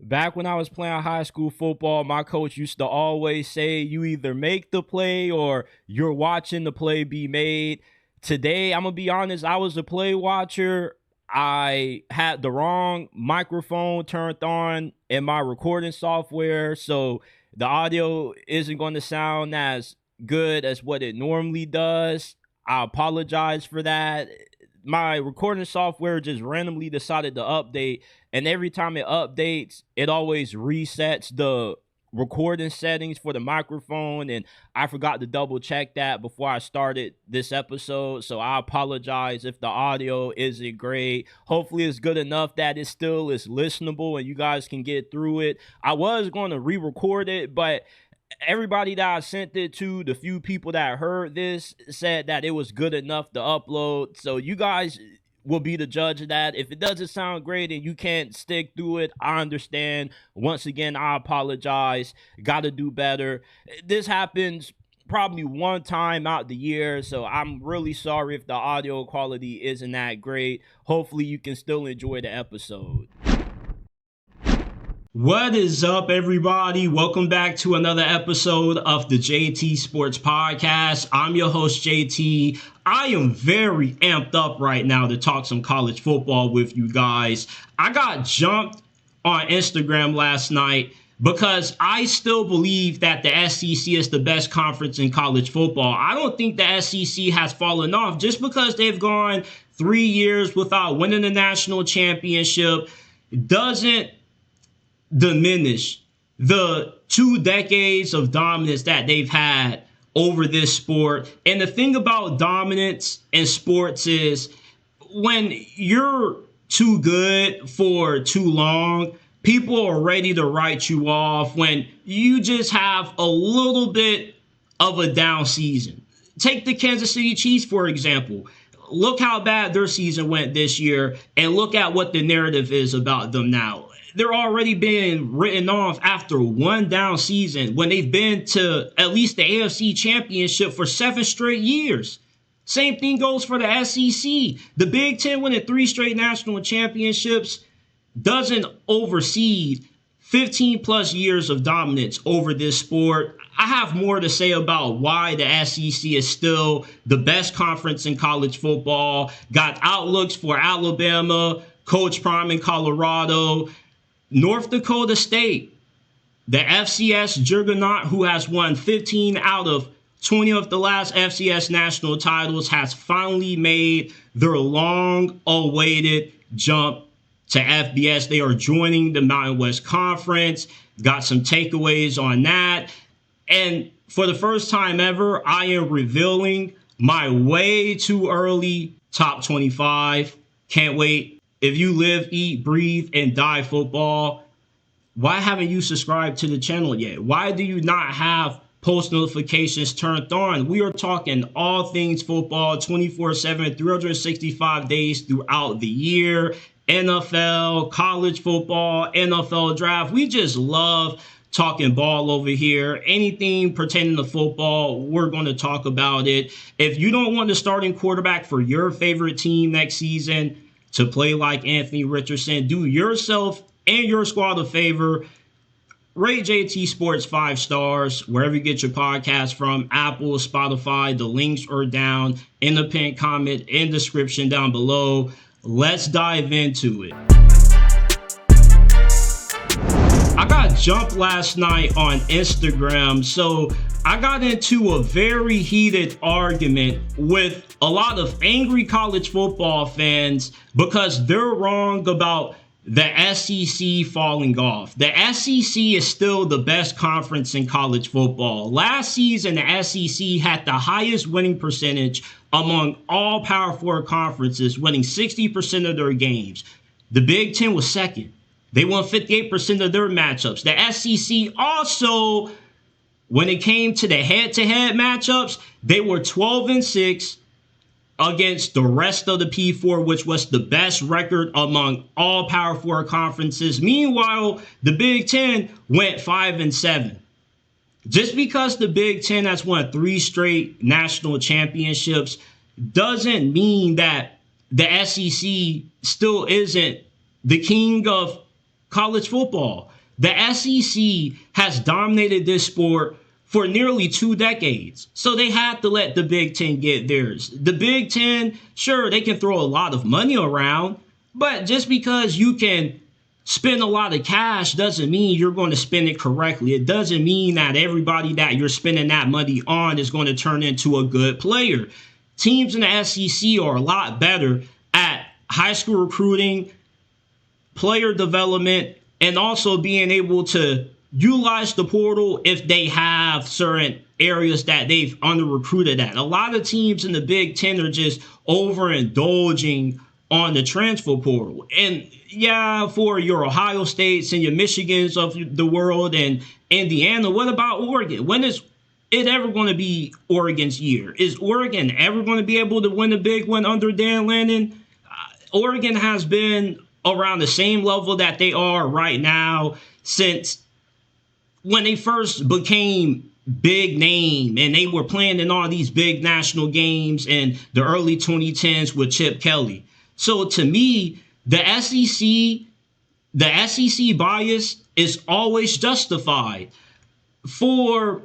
back when I was playing high school football, my coach used to always say, you either make the play or you're watching the play be made. Today, I'm going to be honest, I was a play watcher. I had the wrong microphone turned on in my recording software, so the audio isn't going to sound as good as what it normally does. I apologize for that. My recording software just randomly decided to update, and every time it updates, it always resets the recording settings for the microphone, and I forgot to double check that before I started this episode, so I apologize if the audio isn't great. Hopefully it's good enough that it still is listenable and you guys can get through it. I was going to re-record it, but everybody that I sent it to, the few people that heard this, said that it was good enough to upload. So you guys will be the judge of that. If it doesn't sound great and you can't stick through it, I understand. Once again, I apologize. Got to do better. This happens probably one time out the year, so I'm really sorry if the audio quality isn't that great. Hopefully you can still enjoy the episode. What is up, everybody? Welcome back to another episode of the JT Sports Podcast. I'm your host, JT. I am very amped up right now to talk some college football with you guys. I got jumped on Instagram last night because I still believe that the SEC is the best conference in college football. I don't think the SEC has fallen off just because they've gone 3 years without winning the national championship. Doesn't diminish the 2 decades of dominance that they've had over this sport. And the thing about dominance in sports is when you're too good for too long, people are ready to write you off when you just have a little bit of a down season. Take the Kansas City Chiefs, for example. Look how bad their season went this year, and look at what the narrative is about them now. They're already being written off after one down season when they've been to at least the AFC Championship for 7 straight years. Same thing goes for the SEC. The Big Ten winning 3 straight national championships doesn't oversee 15 plus years of dominance over this sport. I have more to say about why the SEC is still the best conference in college football. Got outlooks for Alabama, Coach Prime in Colorado, North Dakota State, the FCS juggernaut who has won 15 out of 20 of the last FCS national titles, has finally made their long-awaited jump to FBS. They are joining the Mountain West Conference. Got some takeaways on that. And for the first time ever, I am revealing my way too early top 25. Can't wait. If you live, eat, breathe, and die football, why haven't you subscribed to the channel yet? Why do you not have post notifications turned on? We are talking all things football 24/7, 365 days throughout the year. NFL, college football, NFL draft. We just love talking ball over here. Anything pertaining to football, we're going to talk about it. If you don't want the starting quarterback for your favorite team next season to play like Anthony Richardson, do yourself and your squad a favor. Rate JT Sports 5 stars wherever you get your podcast from, Apple, Spotify. The links are down in the pinned comment and description down below. Let's dive into it. I got jumped last night on Instagram, so I got into a very heated argument with a lot of angry college football fans because they're wrong about the SEC falling off. The SEC is still the best conference in college football. Last season, the SEC had the highest winning percentage among all Power 4 conferences, winning 60% of their games. The Big Ten was second. They won 58% of their matchups. The SEC also, when it came to the head-to-head matchups, they were 12-6 against the rest of the P4, which was the best record among all Power 4 conferences. Meanwhile, the Big Ten went 5-7. Just because the Big Ten has won 3 straight national championships doesn't mean that the SEC still isn't the king of college football. The SEC has dominated this sport for nearly 2 decades. So they had to let the Big Ten get theirs. The Big Ten, sure, they can throw a lot of money around, but just because you can spend a lot of cash doesn't mean you're going to spend it correctly. It doesn't mean that everybody that you're spending that money on is going to turn into a good player. Teams in the SEC are a lot better at high school recruiting, player development, and also being able to utilize the portal if they have certain areas that they've under-recruited at. A lot of teams in the Big Ten are just overindulging on the transfer portal. And yeah, for your Ohio States and your Michigans of the world and Indiana, what about Oregon? When is it ever going to be Oregon's year? Is Oregon ever going to be able to win a big one under Dan Lannon? Oregon has been around the same level that they are right now since when they first became big name and they were playing in all these big national games in the early 2010s with Chip Kelly. So to me, the SEC bias is always justified. For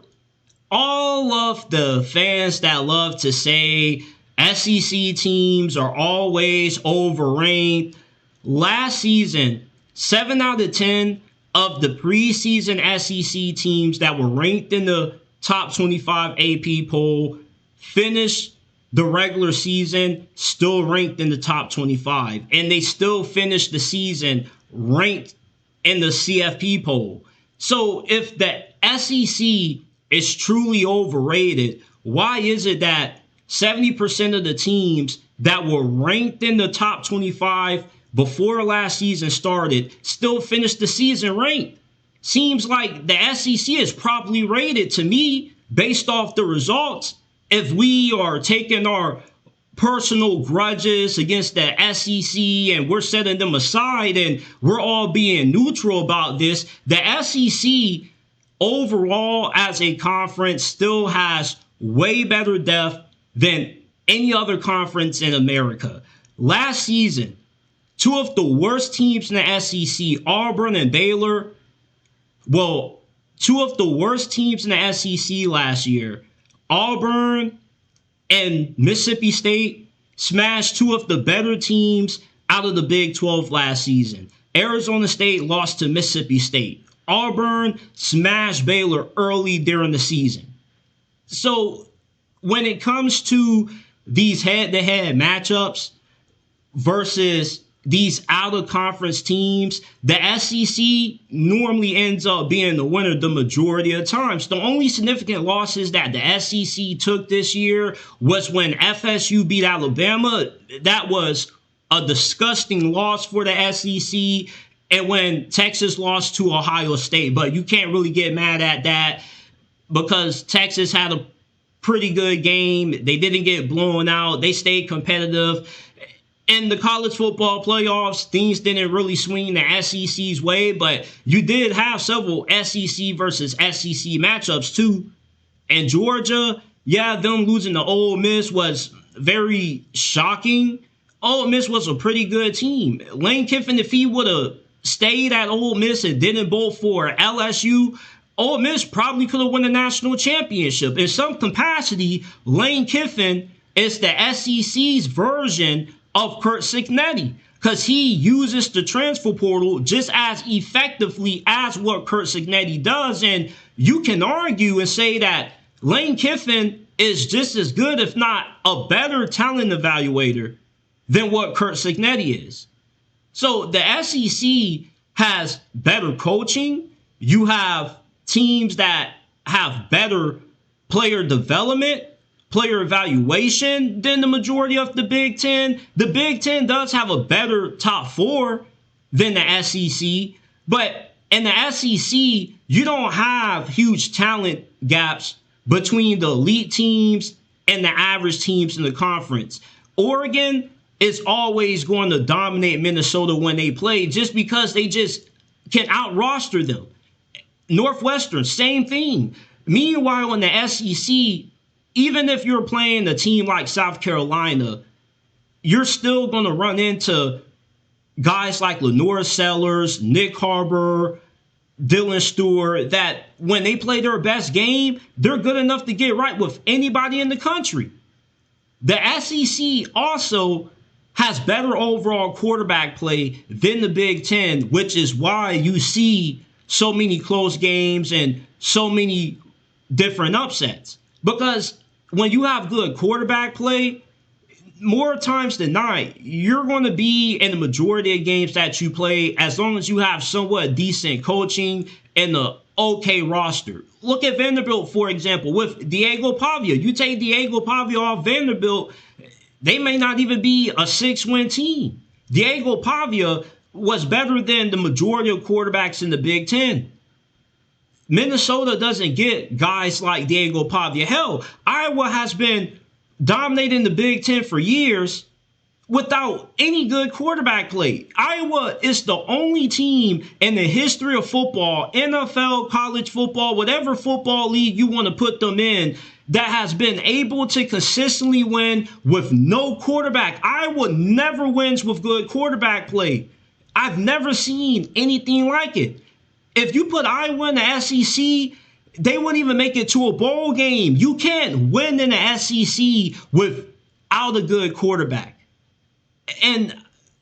all of the fans that love to say SEC teams are always overranked, last season, 7 out of 10 of the preseason SEC teams that were ranked in the top 25 AP poll finished the regular season still ranked in the top 25. And they still finished the season ranked in the CFP poll. So if the SEC is truly overrated, why is it that 70% of the teams that were ranked in the top 25 before last season started still finished the season ranked? Seems like the SEC is properly rated to me based off the results. If we are taking our personal grudges against the SEC and we're setting them aside and we're all being neutral about this, the SEC overall as a conference still has way better depth than any other conference in America. Last season, 2 of the worst teams in the SEC, Auburn and Baylor, 2 of the worst teams in the SEC last year, Auburn and Mississippi State, smashed 2 of the better teams out of the Big 12 last season. Arizona State lost to Mississippi State. Auburn smashed Baylor early during the season. So when it comes to these head-to-head matchups versus these out-of-conference teams, the SEC normally ends up being the winner the majority of times. The only significant losses that the SEC took this year was when FSU beat Alabama. That was a disgusting loss for the SEC. And when Texas lost to Ohio State. But you can't really get mad at that because Texas had a pretty good game. They didn't get blown out. They stayed competitive. In the college football playoffs, things didn't really swing the SEC's way, but you did have several SEC versus SEC matchups too. And Georgia, yeah, them losing to Ole Miss was very shocking. Ole Miss was a pretty good team. Lane Kiffin, if he would have stayed at Ole Miss and didn't vote for LSU, Ole Miss probably could have won the national championship. In some capacity, Lane Kiffin is the SEC's version of Curt Cignetti because he uses the transfer portal just as effectively as what Curt Cignetti does. And you can argue and say that Lane Kiffin is just as good, if not a better talent evaluator than what Curt Cignetti is. So the SEC has better coaching. You have teams that have better player development, player evaluation than the majority of the Big Ten. The Big Ten does have a better top 4 than the SEC, but in the SEC, you don't have huge talent gaps between the elite teams and the average teams in the conference. Oregon is always going to dominate Minnesota when they play just because they just can out-roster them. Northwestern, same thing. Meanwhile, in the SEC, even if you're playing a team like South Carolina, you're still going to run into guys like Lenore Sellers, Nick Harbor, Dylan Stewart, that when they play their best game, they're good enough to get right with anybody in the country. The SEC also has better overall quarterback play than the Big Ten, which is why you see so many close games and so many different upsets. Because when you have good quarterback play, more times than not, you're going to be in the majority of games that you play as long as you have somewhat decent coaching and an okay roster. Look at Vanderbilt, for example, with Diego Pavia. You take Diego Pavia off Vanderbilt, they may not even be a 6-win team. Diego Pavia was better than the majority of quarterbacks in the Big Ten. Minnesota doesn't get guys like Diego Pavia. Hell, Iowa has been dominating the Big Ten for years without any good quarterback play. Iowa is the only team in the history of football, NFL, college football, whatever football league you want to put them in, that has been able to consistently win with no quarterback. Iowa never wins with good quarterback play. I've never seen anything like it. If you put Iowa in the SEC, they wouldn't even make it to a bowl game. You can't win in the SEC without a good quarterback. And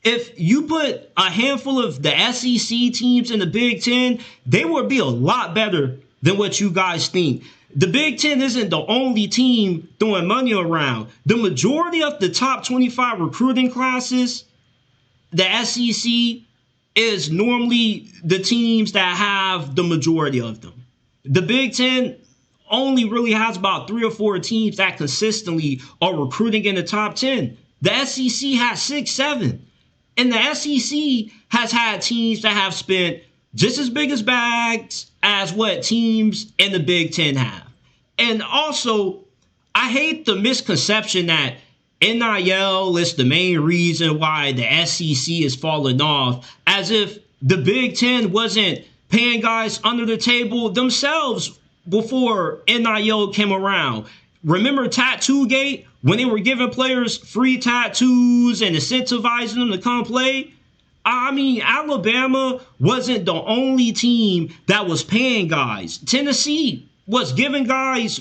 if you put a handful of the SEC teams in the Big Ten, they would be a lot better than what you guys think. The Big Ten isn't the only team throwing money around. The majority of the top 25 recruiting classes, the SEC is normally the teams that have the majority of them. The Big Ten only really has about 3 or 4 teams that consistently are recruiting in the top 10. The SEC has 6, 7. And the SEC has had teams that have spent just as big as bags as what teams in the Big Ten have. And also, I hate the misconception that NIL is the main reason why the SEC is falling off, as if the Big Ten wasn't paying guys under the table themselves before NIL came around. Remember Tattoo-gate, when they were giving players free tattoos and incentivizing them to come play? I mean, Alabama wasn't the only team that was paying guys. Tennessee was giving guys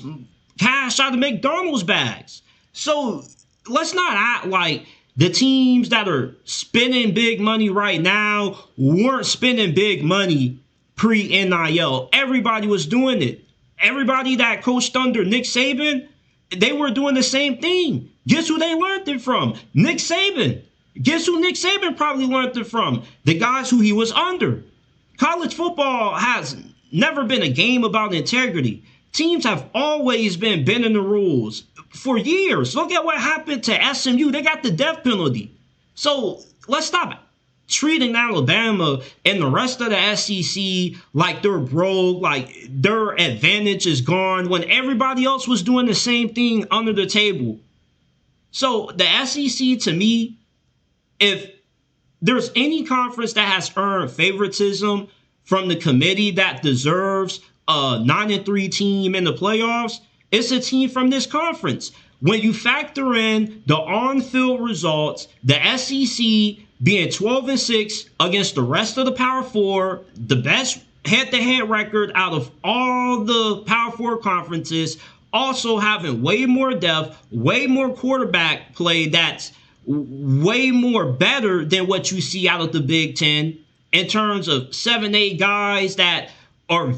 cash out of McDonald's bags. So let's not act like the teams that are spending big money right now weren't spending big money pre-NIL. Everybody was doing it. Everybody that coached under Nick Saban, they were doing the same thing. Guess who they learned it from? Nick Saban. Guess who Nick Saban probably learned it from? The guys who he was under. College football has never been a game about integrity. Teams have always been bending the rules for years. Look at what happened to SMU. They got the death penalty. So let's stop treating Alabama and the rest of the SEC like they're broke, like their advantage is gone, when everybody else was doing the same thing under the table. So the SEC, to me, if there's any conference that has earned favoritism from the committee that deserves a 9-3 team in the playoffs, it's a team from this conference. When you factor in the on-field results, the SEC being 12-6 against the rest of the Power Four, the best head-to-head record out of all the Power Four conferences, also having way more depth, way more quarterback play that's way more better than what you see out of the Big Ten in terms of 7, 8 guys that are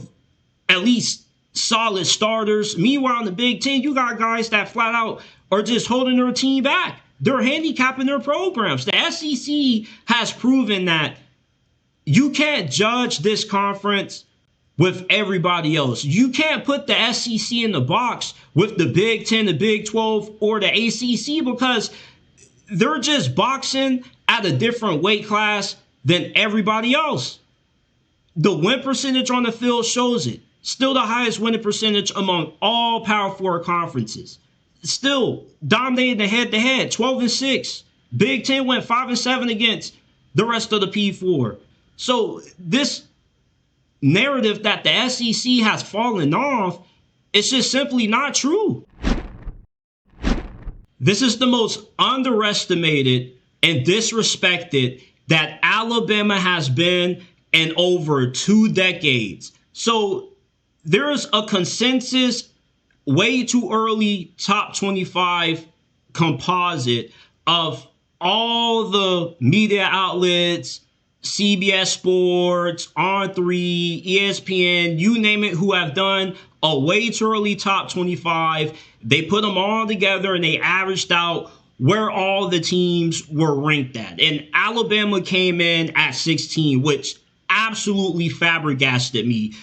at least solid starters. Meanwhile, in the Big Ten, you got guys that flat out are just holding their team back. They're handicapping their programs. The SEC has proven that you can't judge this conference with everybody else. You can't put the SEC in the box with the Big Ten, the Big 12, or the ACC, because they're just boxing at a different weight class than everybody else. The win percentage on the field shows it. Still the highest winning percentage among all Power Four conferences. Still dominating the head-to-head, 12-6. Big Ten went 5-7 against the rest of the P4. So this narrative that the SEC has fallen off, it's just simply not true. This is the most underestimated and disrespected that Alabama has been in over 2 decades. So there's a consensus way too early top 25 composite of all the media outlets, CBS Sports, On3, ESPN, you name it, who have done a way too early top 25. They put them all together and they averaged out where all the teams were ranked at. And Alabama came in at 16, which absolutely flabbergasted me.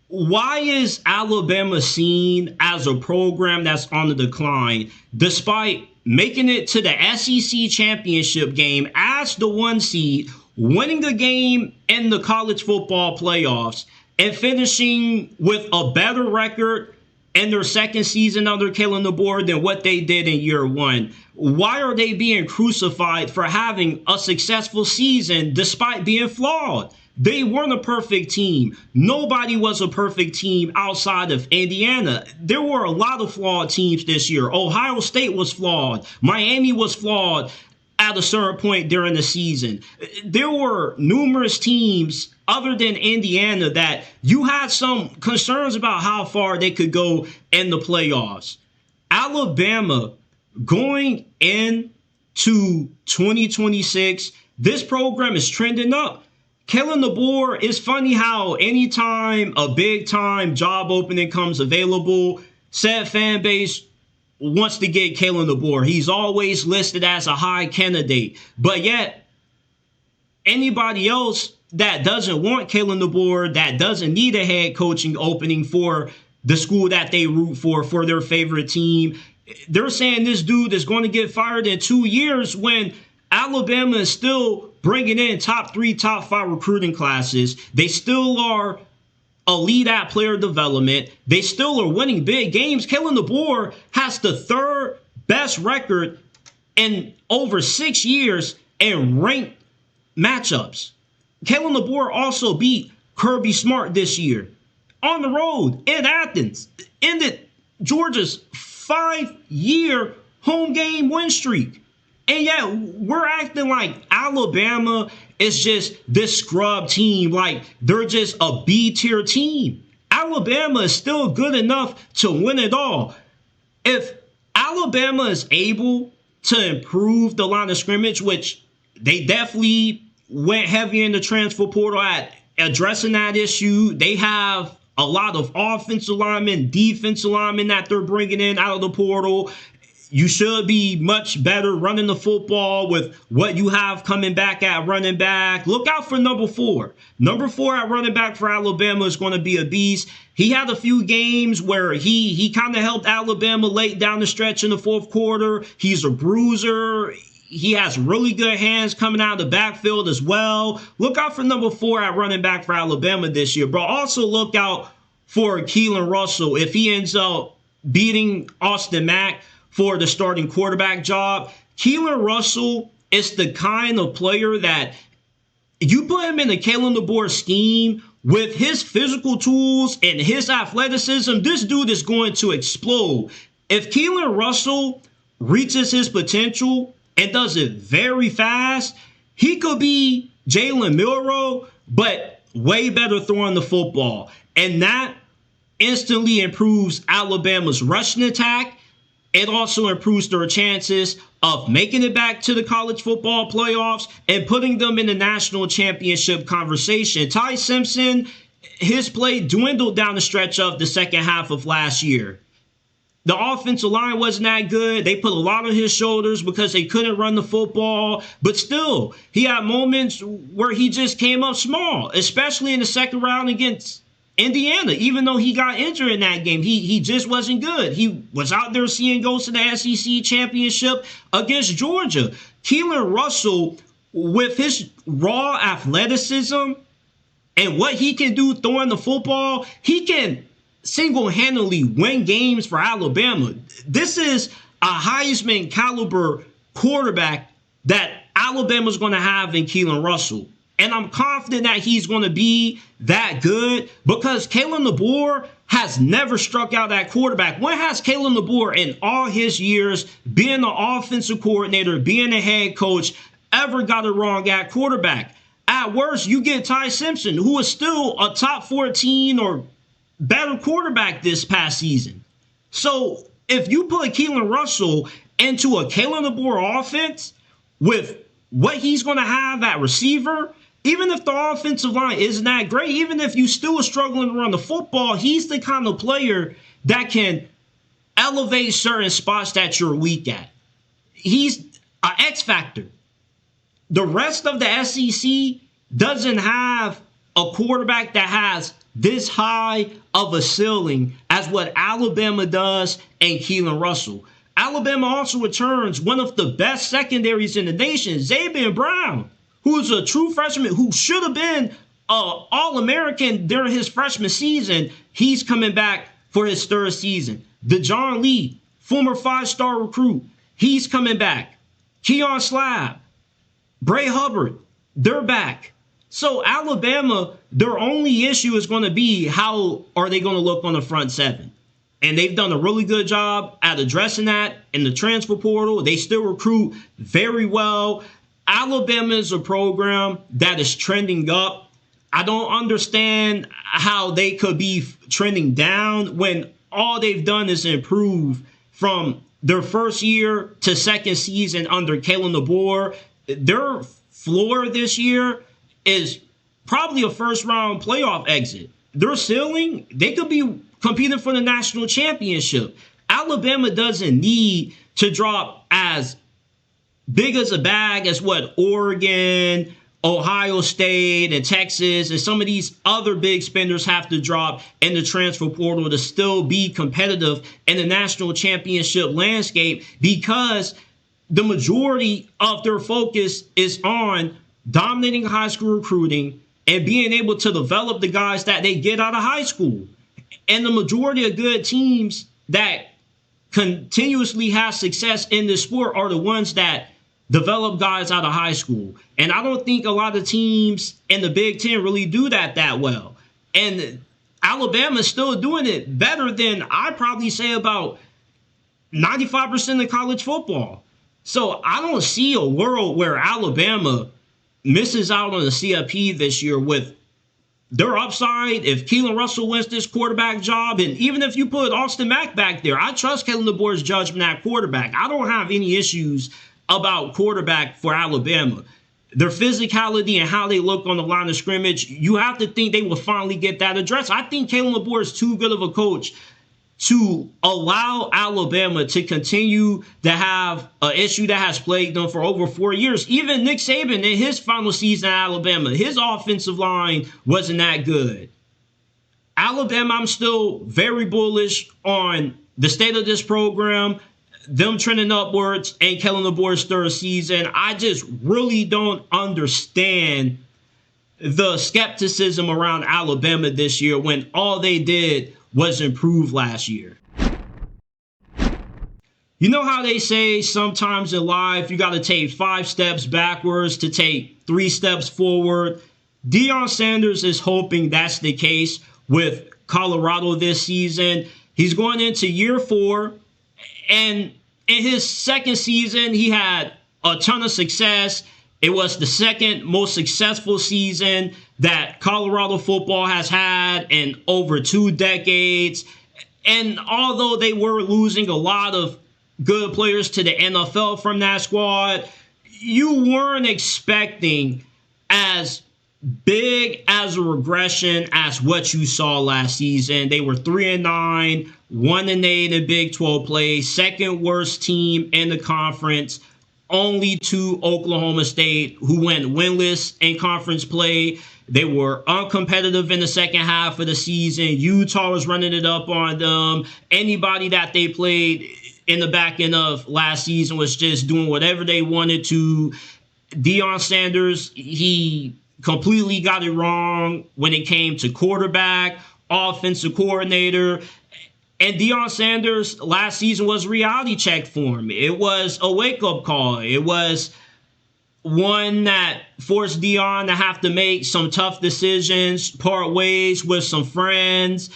Why is Alabama seen as a program that's on the decline, despite making it to the SEC championship game as the 1 seed, winning the game in the college football playoffs, and finishing with a better record in their second season under Kalen DeBoer than what they did in year 1? Why are they being crucified for having a successful season despite being flawed? They weren't a perfect team. Nobody was a perfect team outside of Indiana. There were a lot of flawed teams this year. Ohio State was flawed. Miami was flawed at a certain point during the season. There were numerous teams other than Indiana that you had some concerns about how far they could go in the playoffs. Alabama, going into 2026, this program is trending up. Kalen DeBoer, it's funny how anytime a big-time job opening comes available, said fan base wants to get Kalen DeBoer. He's always listed as a high candidate. But yet, anybody else that doesn't want Kalen DeBoer, that doesn't need a head coaching opening for the school that they root for their favorite team, they're saying this dude is going to get fired in 2 years when Alabama is still bringing in top 3, top 5 recruiting classes. They still are elite at player development. They still are winning big games. Kalen DeBoer has the 3rd best record in over 6 years in ranked matchups. Kalen DeBoer also beat Kirby Smart this year on the road in Athens. Ended Georgia's 5-year home game win streak. And yet, we're acting like Alabama is just this scrub team, like they're just a B-tier team. Alabama is still good enough to win it all. If Alabama is able to improve the line of scrimmage, which they definitely went heavy in the transfer portal at addressing that issue, they have a lot of offensive linemen, defensive linemen that they're bringing in out of the portal. You should be much better running the football with what you have coming back at running back. Look out for number 4. Number 4 at running back for Alabama is going to be a beast. He had a few games where he kind of helped Alabama late down the stretch in the 4th quarter. He's a bruiser. He has really good hands coming out of the backfield as well. Look out for number 4 at running back for Alabama this year, bro. Also look out for Keelan Russell if he ends up beating Austin Mack for the starting quarterback job. Keelan Russell is the kind of player that you put him in the Kalen DeBoer scheme with his physical tools and his athleticism, this dude is going to explode. If Keelan Russell reaches his potential and does it very fast, he could be Jalen Milroe, but way better throwing the football. And that instantly improves Alabama's rushing attack. It also improves their chances of making it back to the college football playoffs and putting them in the national championship conversation. Ty Simpson, his play dwindled down the stretch of the second half of last year. The offensive line wasn't that good. They put a lot on his shoulders because they couldn't run the football. But still, he had moments where he just came up small, especially in the second round against Indiana. Even though he got injured in that game, he just wasn't good. He was out there seeing goals to the SEC championship against Georgia. Keelan Russell, with his raw athleticism and what he can do throwing the football, he can single-handedly win games for Alabama. This is a Heisman caliber quarterback that Alabama's going to have in Keelan Russell. And I'm confident that he's going to be that good because Kalen DeBoer has never struck out at quarterback. When has Kalen DeBoer in all his years being the offensive coordinator, being a head coach, ever got it wrong at quarterback? At worst, you get Ty Simpson, who is still a top 14 or better quarterback this past season. So if you put Keelan Russell into a Kalen DeBoer offense with what he's going to have at receiver, even if the offensive line isn't that great, even if you still are struggling to run the football, he's the kind of player that can elevate certain spots that you're weak at. He's an X factor. The rest of the SEC doesn't have a quarterback that has this high of a ceiling as what Alabama does and Keelan Russell. Alabama also returns one of the best secondaries in the nation, Xavier Brown, who is a true freshman who should have been an All-American during his freshman season. He's coming back for his third season. DeJohn Lee, former 5-star recruit, he's coming back. Keon Slab, Bray Hubbard, they're back. So Alabama, their only issue is going to be how are they going to look on the front seven. And they've done a really good job at addressing that in the transfer portal. They still recruit very well. Alabama is a program that is trending up. I don't understand how they could be trending down when all they've done is improve from their first year to second season under Kalen DeBoer. Their floor this year is probably a first-round playoff exit. Their ceiling, they could be competing for the national championship. Alabama doesn't need to drop as big as a bag as what Oregon, Ohio State, and Texas, and some of these other big spenders have to drop in the transfer portal to still be competitive in the national championship landscape, because the majority of their focus is on dominating high school recruiting and being able to develop the guys that they get out of high school. And the majority of good teams that continuously have success in this sport are the ones that develop guys out of high school. And I don't think a lot of teams in the Big Ten really do that well. And Alabama's still doing it better than I'd probably say about 95% of college football. So I don't see a world where Alabama misses out on the CFP this year with their upside. If Keelan Russell wins this quarterback job, and even if you put Austin Mack back there, I trust Kalen DeBoer's judgment at quarterback. I don't have any issues about quarterback for Alabama. Their physicality and how they look on the line of scrimmage, you have to think they will finally get that addressed. I think Kalen DeBoer is too good of a coach to allow Alabama to continue to have an issue that has plagued them for over 4 years. Even Nick Saban in his final season at Alabama, his offensive line wasn't that good. Alabama, I'm still very bullish on the state of this program, them trending upwards, and Kalen DeBoer's third season. I just really don't understand the skepticism around Alabama this year when all they did was improve last year. You know how they say sometimes in life you got to take 5 steps backwards to take 3 steps forward? Deion Sanders is hoping that's the case with Colorado this season. He's going into year 4, and in his second season, he had a ton of success. It was the second most successful season that Colorado football has had in over 2 decades. And although they were losing a lot of good players to the NFL from that squad, you weren't expecting as big as a regression as what you saw last season. They were 3-9, 1-8 in Big 12 play, second worst team in the conference, only to Oklahoma State, who went winless in conference play. They were uncompetitive in the second half of the season. Utah was running it up on them. Anybody that they played in the back end of last season was just doing whatever they wanted to. Deion Sanders, he completely got it wrong when it came to quarterback, offensive coordinator. And Deion Sanders last season was a reality check for him. It was a wake-up call. It was one that forced Deion to have to make some tough decisions, part ways with some friends,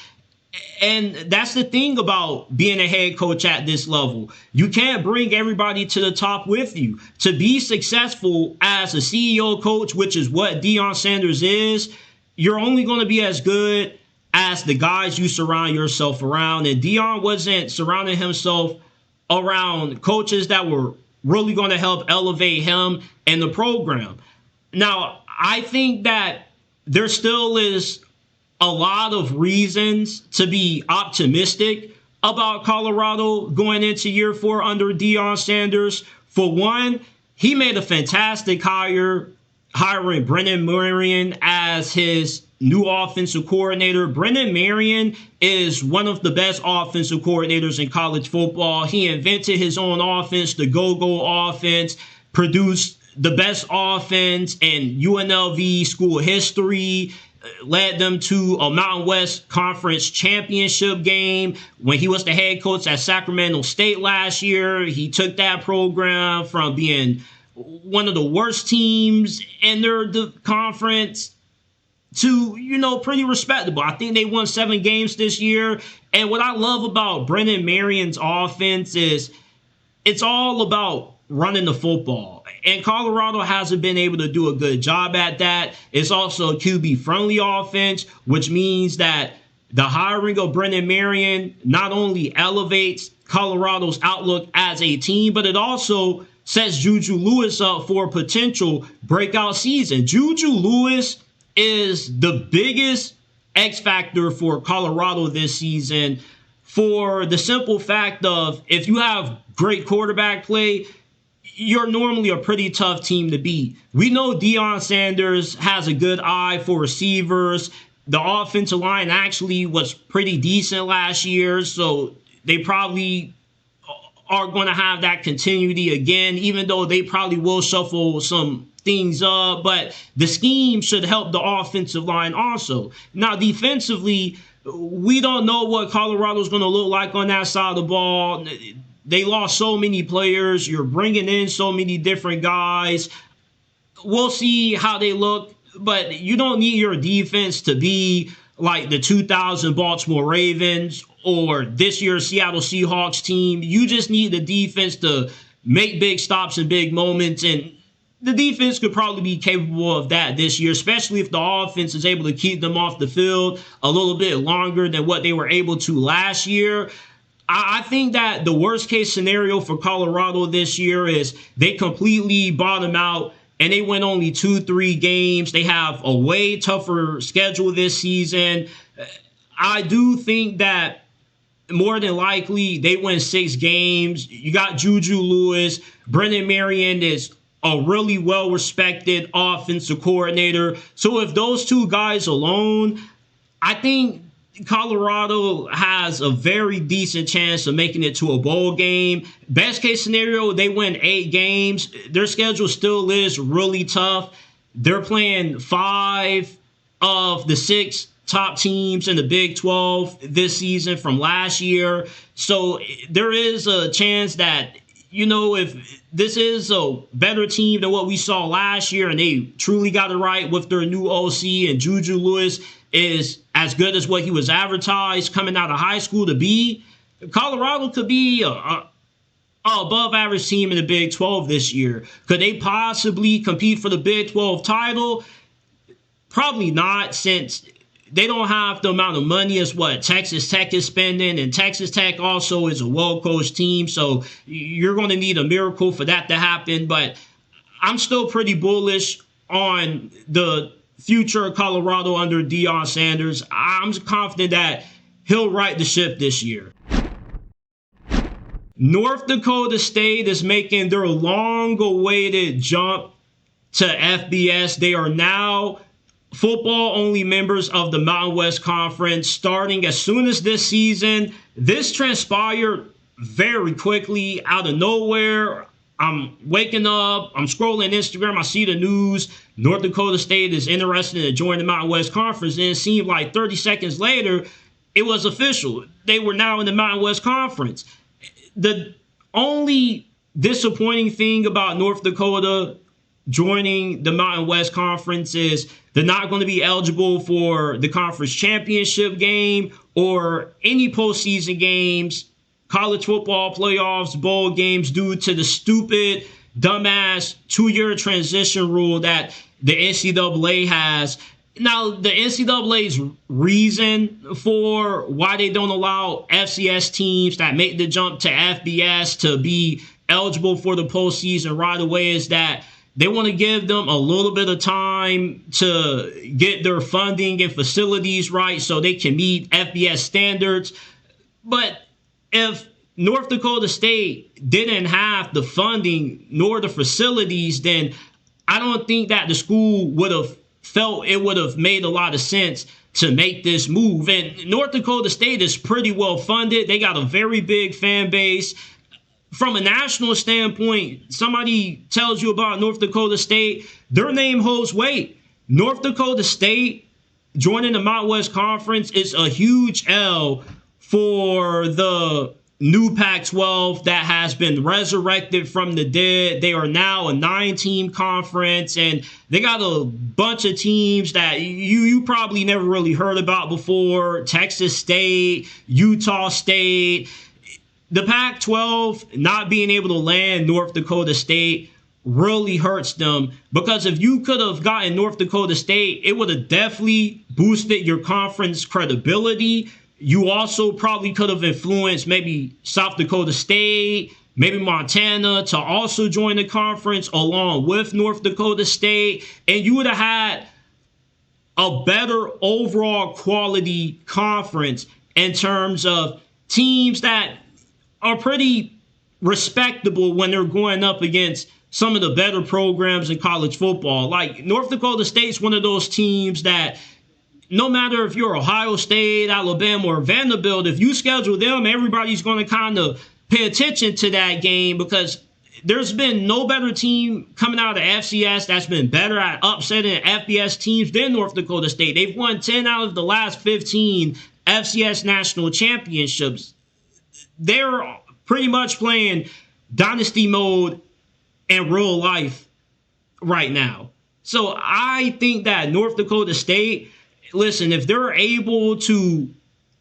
And that's the thing about being a head coach at this level. You can't bring everybody to the top with you. To be successful as a CEO coach, which is what Deion Sanders is, you're only going to be as good as the guys you surround yourself around. And Deion wasn't surrounding himself around coaches that were really going to help elevate him and the program. Now, I think that there still is a lot of reasons to be optimistic about Colorado going into year 4 under Deion Sanders. For one, he made a fantastic hiring Brennan Marion as his new offensive coordinator. Brennan Marion is one of the best offensive coordinators in college football. He invented his own offense, the go-go offense, produced the best offense in UNLV school history, led them to a Mountain West Conference championship game. When he was the head coach at Sacramento State last year, he took that program from being one of the worst teams in the conference to, pretty respectable. I think they won 7 games this year. And what I love about Brennan Marion's offense is it's all about running the football. And Colorado hasn't been able to do a good job at that. It's also a QB-friendly offense, which means that the hiring of Brennan Marion not only elevates Colorado's outlook as a team, but it also sets Juju Lewis up for a potential breakout season. Juju Lewis is the biggest X factor for Colorado this season, for the simple fact of if you have great quarterback play, you're normally a pretty tough team to beat. We know Deion Sanders has a good eye for receivers. The offensive line actually was pretty decent last year, so they probably are going to have that continuity again, even though they probably will shuffle some things up. But the scheme should help the offensive line also. Now, defensively, we don't know what Colorado's going to look like on that side of the ball. They lost so many players. You're bringing in so many different guys. We'll see how they look, but you don't need your defense to be like the 2000 Baltimore Ravens or this year's Seattle Seahawks team. You just need the defense to make big stops in big moments, and the defense could probably be capable of that this year, especially if the offense is able to keep them off the field a little bit longer than what they were able to last year. I think that the worst case scenario for Colorado this year is they completely bottom out and they win only 2-3 games. They have a way tougher schedule this season. I do think that more than likely they win 6 games. You got Juju Lewis. Brennan Marion is a really well-respected offensive coordinator. So if those two guys alone, I think Colorado has a very decent chance of making it to a bowl game. Best case scenario, they win 8 games. Their schedule still is really tough. They're playing 5 of the 6 top teams in the Big 12 this season from last year. So there is a chance that, if this is a better team than what we saw last year and they truly got it right with their new OC and Juju Lewis is as good as what he was advertised coming out of high school to be, Colorado could be a above average team in the Big 12 this year. Could they possibly compete for the Big 12 title? Probably not, since they don't have the amount of money as what Texas Tech is spending, and Texas Tech also is a well-coached team, so you're going to need a miracle for that to happen. But I'm still pretty bullish on the future of Colorado under Deion Sanders. I'm confident that he'll right the ship this year. North Dakota State is making their long-awaited jump to FBS. They are now football-only members of the Mountain West Conference starting as soon as this season. This transpired very quickly out of nowhere. I'm waking up, I'm scrolling Instagram, I see the news. North Dakota State is interested in joining the Mountain West Conference. And it seemed like 30 seconds later, it was official. They were now in the Mountain West Conference. The only disappointing thing about North Dakota joining the Mountain West Conference is They're not going to be eligible for the conference championship game or any postseason games, college football playoffs, bowl games, due to the stupid, dumbass 2-year transition rule that the NCAA has. Now, the NCAA's reason for why they don't allow FCS teams that make the jump to FBS to be eligible for the postseason right away is that they want to give them a little bit of time to get their funding and facilities right so they can meet FBS standards. But if North Dakota State didn't have the funding nor the facilities, then I don't think that the school would have felt it would have made a lot of sense to make this move. And North Dakota State is pretty well funded. They got a very big fan base. From a national standpoint, somebody tells you about North Dakota State, their name holds weight. North Dakota State joining the Mountain West Conference is a huge L for the new Pac-12 that has been resurrected from the dead. They are now a 9-team conference, and they got a bunch of teams that you probably never really heard about before. Texas State, Utah State. The Pac-12 not being able to land North Dakota State really hurts them, because if you could have gotten North Dakota State, it would have definitely boosted your conference credibility. You also probably could have influenced maybe South Dakota State, maybe Montana to also join the conference along with North Dakota State, and you would have had a better overall quality conference in terms of teams that are pretty respectable when they're going up against some of the better programs in college football. Like, North Dakota State's one of those teams that no matter if you're Ohio State, Alabama, or Vanderbilt, if you schedule them, everybody's going to kind of pay attention to that game, because there's been no better team coming out of FCS that's been better at upsetting FBS teams than North Dakota State. They've won 10 out of the last 15 FCS national championships. They're pretty much playing dynasty mode in real life right now. So I think that North Dakota State, listen, if they're able to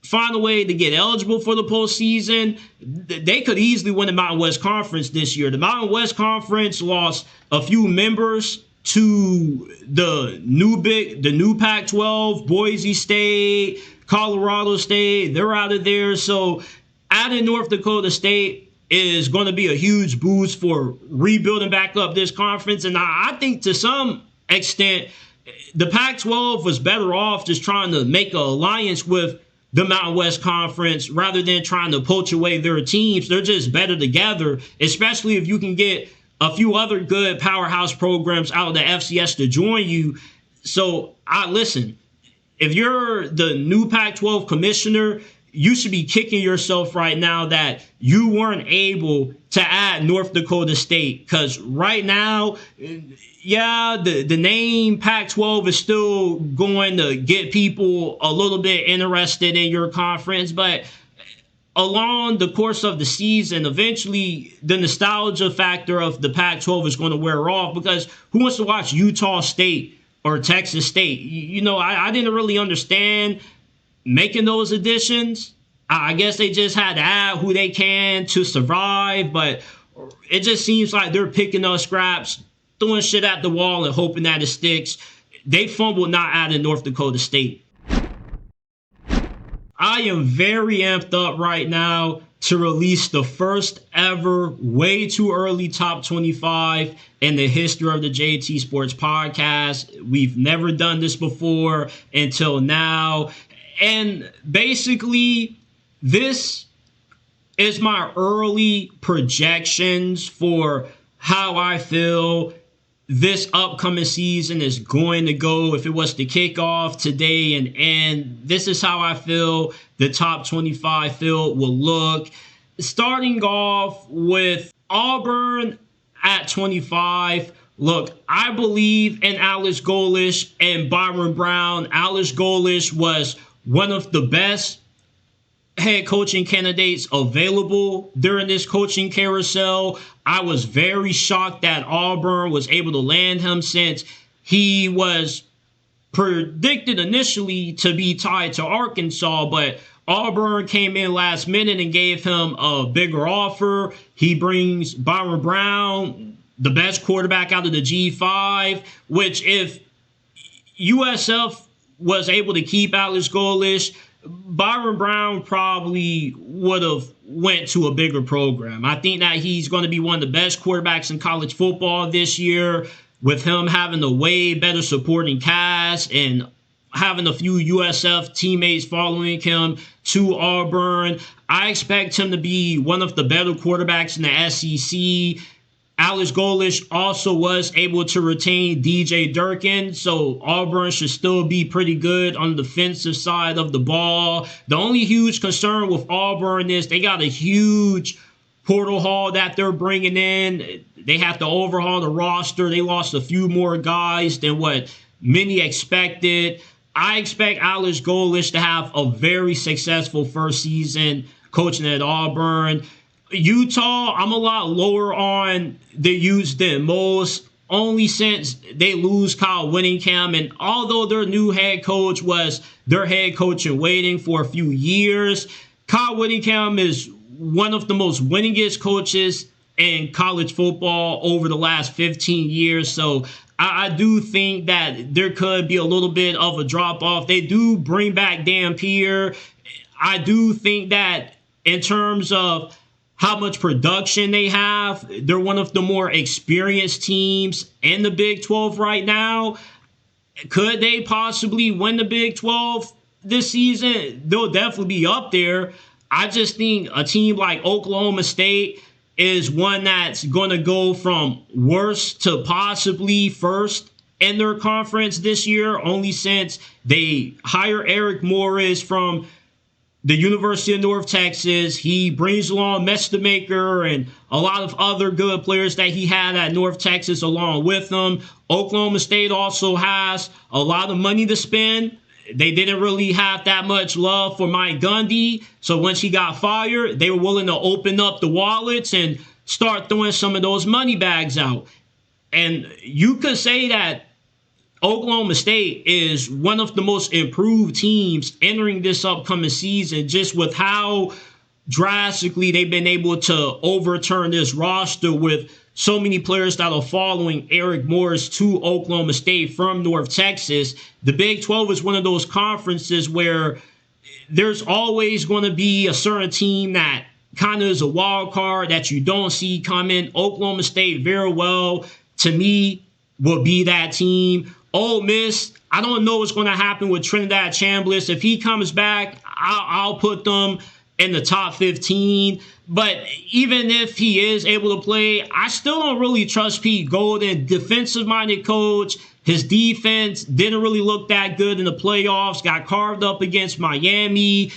find a way to get eligible for the postseason, they could easily win the Mountain West Conference this year. The Mountain West Conference lost a few members to the new Pac-12, Boise State, Colorado State. They're out of there. So adding North Dakota State is going to be a huge boost for rebuilding back up this conference. And I think to some extent, the Pac-12 was better off just trying to make an alliance with the Mountain West Conference rather than trying to poach away their teams. They're just better together, especially if you can get a few other good powerhouse programs out of the FCS to join you. So, listen, if you're the new Pac-12 commissioner, you should be kicking yourself right now that you weren't able to add North Dakota State, because right now, yeah, the name Pac-12 is still going to get people a little bit interested in your conference, but along the course of the season, eventually the nostalgia factor of the Pac-12 is going to wear off, because who wants to watch Utah State or Texas State? You know, I didn't really understand making those additions. I guess they just had to add who they can to survive, but it just seems like they're picking up scraps, throwing shit at the wall and hoping that it sticks. They fumbled not adding North Dakota State. I am very amped up right now to release the first ever way too early top 25 in the history of the JT Sports Podcast. We've never done this before until now. And basically, this is my early projections for how I feel this upcoming season is going to go. If it was to kick off today and end, this is how I feel the top 25 field will look. Starting off with Auburn at 25. Look, I believe in Alex Golesh and Byron Brown. Alex Golesh was one of the best head coaching candidates available during this coaching carousel. I was very shocked that Auburn was able to land him, since he was predicted initially to be tied to Arkansas, but Auburn came in last minute and gave him a bigger offer. He brings Byron Brown, the best quarterback out of the G5, which if USF was able to keep Alex Golesh, Byron Brown probably would have went to a bigger program. I think that he's going to be one of the best quarterbacks in college football this year, with him having a way better supporting cast and having a few USF teammates following him to Auburn. I expect him to be one of the better quarterbacks in the SEC. Alex Golesh also was able to retain DJ Durkin, so Auburn should still be pretty good on the defensive side of the ball. The only huge concern with Auburn is they got a huge portal haul that they're bringing in. They have to overhaul the roster. They lost a few more guys than what many expected. I expect Alex Golesh to have a very successful first season coaching at Auburn. Utah, I'm a lot lower on the Utes than most, only since they lose Kyle Whittingham. And although their new head coach was their head coach in waiting for a few years, Kyle Whittingham is one of the most winningest coaches in college football over the last 15 years. So I do think that there could be a little bit of a drop-off. They do bring back Dan Pierre. I do think that in terms of how much production they have, they're one of the more experienced teams in the Big 12 right now. Could they possibly win the Big 12 this season? They'll definitely be up there. I just think a team like Oklahoma State is one that's going to go from worst to possibly first in their conference this year, only since they hire Eric Morris from the University of North Texas. He brings along Mestamaker and a lot of other good players that he had at North Texas along with him. Oklahoma State also has a lot of money to spend. They didn't really have that much love for Mike Gundy. So once he got fired, they were willing to open up the wallets and start throwing some of those money bags out. And you could say that Oklahoma State is one of the most improved teams entering this upcoming season, just with how drastically they've been able to overturn this roster with so many players that are following Eric Morris to Oklahoma State from North Texas. The Big 12 is one of those conferences where there's always going to be a certain team that kind of is a wild card that you don't see coming. Oklahoma State very well, to me, will be that team. Ole Miss, I don't know what's going to happen with Trinidad Chambliss. If he comes back, I'll put them in the top 15. But even if he is able to play, I still don't really trust Pete Golden, defensive-minded coach. His defense didn't really look that good in the playoffs, got carved up against Miami.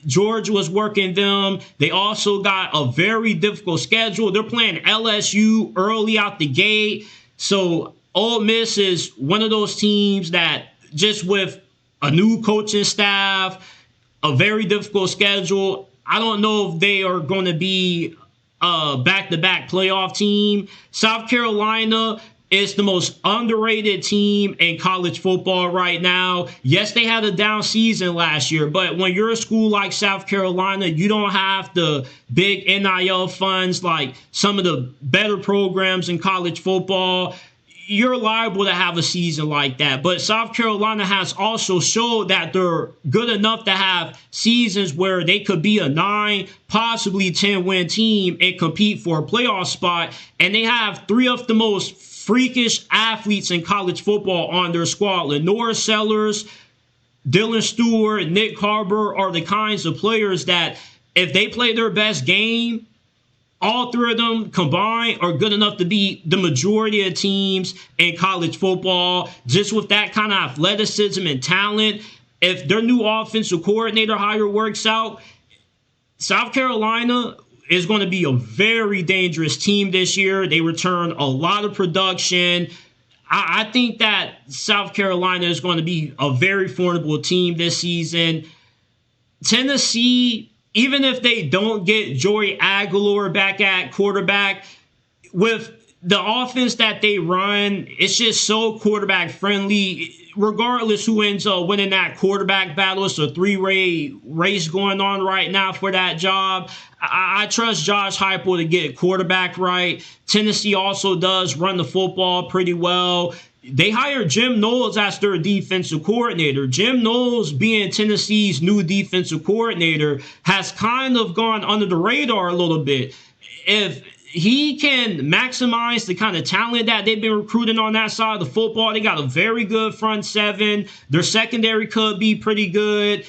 Georgia was working them. They also got a very difficult schedule. They're playing LSU early out the gate. So Ole Miss is one of those teams that, just with a new coaching staff, a very difficult schedule, I don't know if they are going to be a back-to-back playoff team. South Carolina is the most underrated team in college football right now. Yes, they had a down season last year, but when you're a school like South Carolina, you don't have the big NIL funds like some of the better programs in college football. You're liable to have a season like that. But South Carolina has also showed that they're good enough to have seasons where they could be a 9, possibly 10-win team and compete for a playoff spot. And they have 3 of the most freakish athletes in college football on their squad. Lenore Sellers, Dylan Stewart, Nick Harbor are the kinds of players that, if they play their best game, all 3 of them combined are good enough to beat the majority of teams in college football. Just with that kind of athleticism and talent, if their new offensive coordinator hire works out, South Carolina is going to be a very dangerous team this year. They return a lot of production. I think that South Carolina is going to be a very formidable team this season. Tennessee, even if they don't get Joey Aguilar back at quarterback, with the offense that they run, it's just so quarterback friendly. regardless who ends up winning that quarterback battle, it's a three-way race going on right now for that job. I trust Josh Heupel to get quarterback right. Tennessee also does run the football pretty well. They hired Jim Knowles as their defensive coordinator. Jim Knowles, being Tennessee's new defensive coordinator, has kind of gone under the radar a little bit. If he can maximize the kind of talent that they've been recruiting on that side of the football, they got a very good front seven. Their secondary could be pretty good.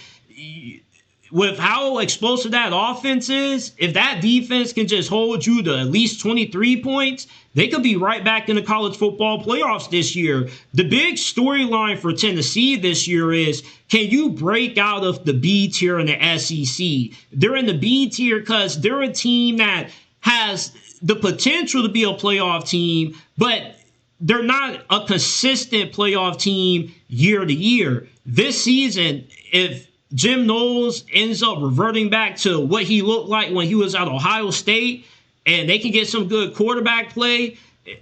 With how explosive that offense is, if that defense can just hold you to at least 23 points, they could be right back in the college football playoffs this year. The big storyline for Tennessee this year is, can you break out of the B tier in the SEC? They're in the B tier because they're a team that has the potential to be a playoff team, but they're not a consistent playoff team year to year. This season, if Jim Knowles ends up reverting back to what he looked like when he was at Ohio State, and they can get some good quarterback play,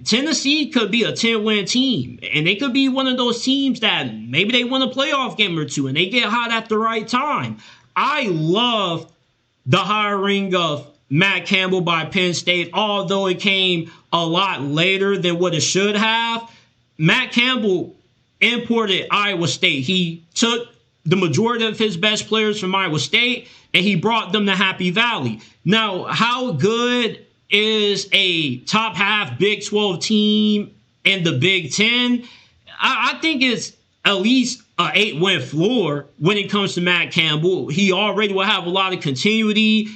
Tennessee could be a 10-win team. And they could be one of those teams that maybe they win a playoff game or two and they get hot at the right time. I love the hiring of Matt Campbell by Penn State, although it came a lot later than what it should have. Matt Campbell imported Iowa State. He took the majority of his best players from Iowa State, and he brought them to Happy Valley. Now, how good is a top half Big 12 team in the Big 10? I think it's at least an 8-win floor when it comes to Matt Campbell. He already will have a lot of continuity.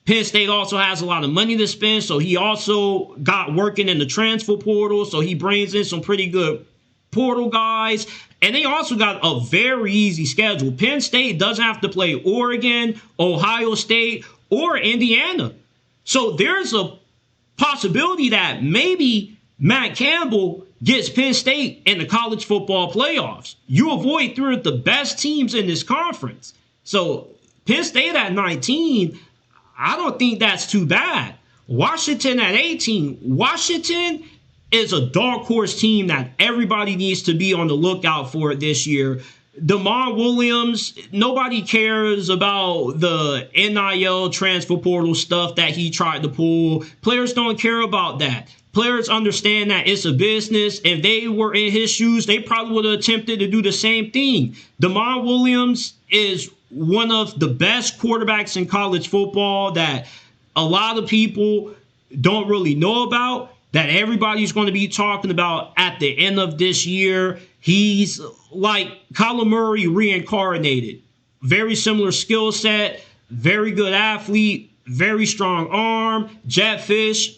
Penn State also has a lot of money to spend, so he also got working in the transfer portal, so he brings in some pretty good portal guys. And they also got a very easy schedule. Penn State doesn't have to play Oregon, Ohio State, or Indiana. So there's a possibility that maybe Matt Campbell gets Penn State in the college football playoffs. You avoid three of the best teams in this conference. So Penn State at 19, I don't think that's too bad. Washington at 18. Washington is a dark horse team that everybody needs to be on the lookout for this year. Damon Williams, nobody cares about the NIL transfer portal stuff that he tried to pull. Players don't care about that. Players understand that it's a business. If they were in his shoes, they probably would have attempted to do the same thing. Damon Williams is one of the best quarterbacks in college football that a lot of people don't really know about, that everybody's going to be talking about at the end of this year. He's like Kyler Murray reincarnated. Very similar skill set, very good athlete, very strong arm. Jet Fish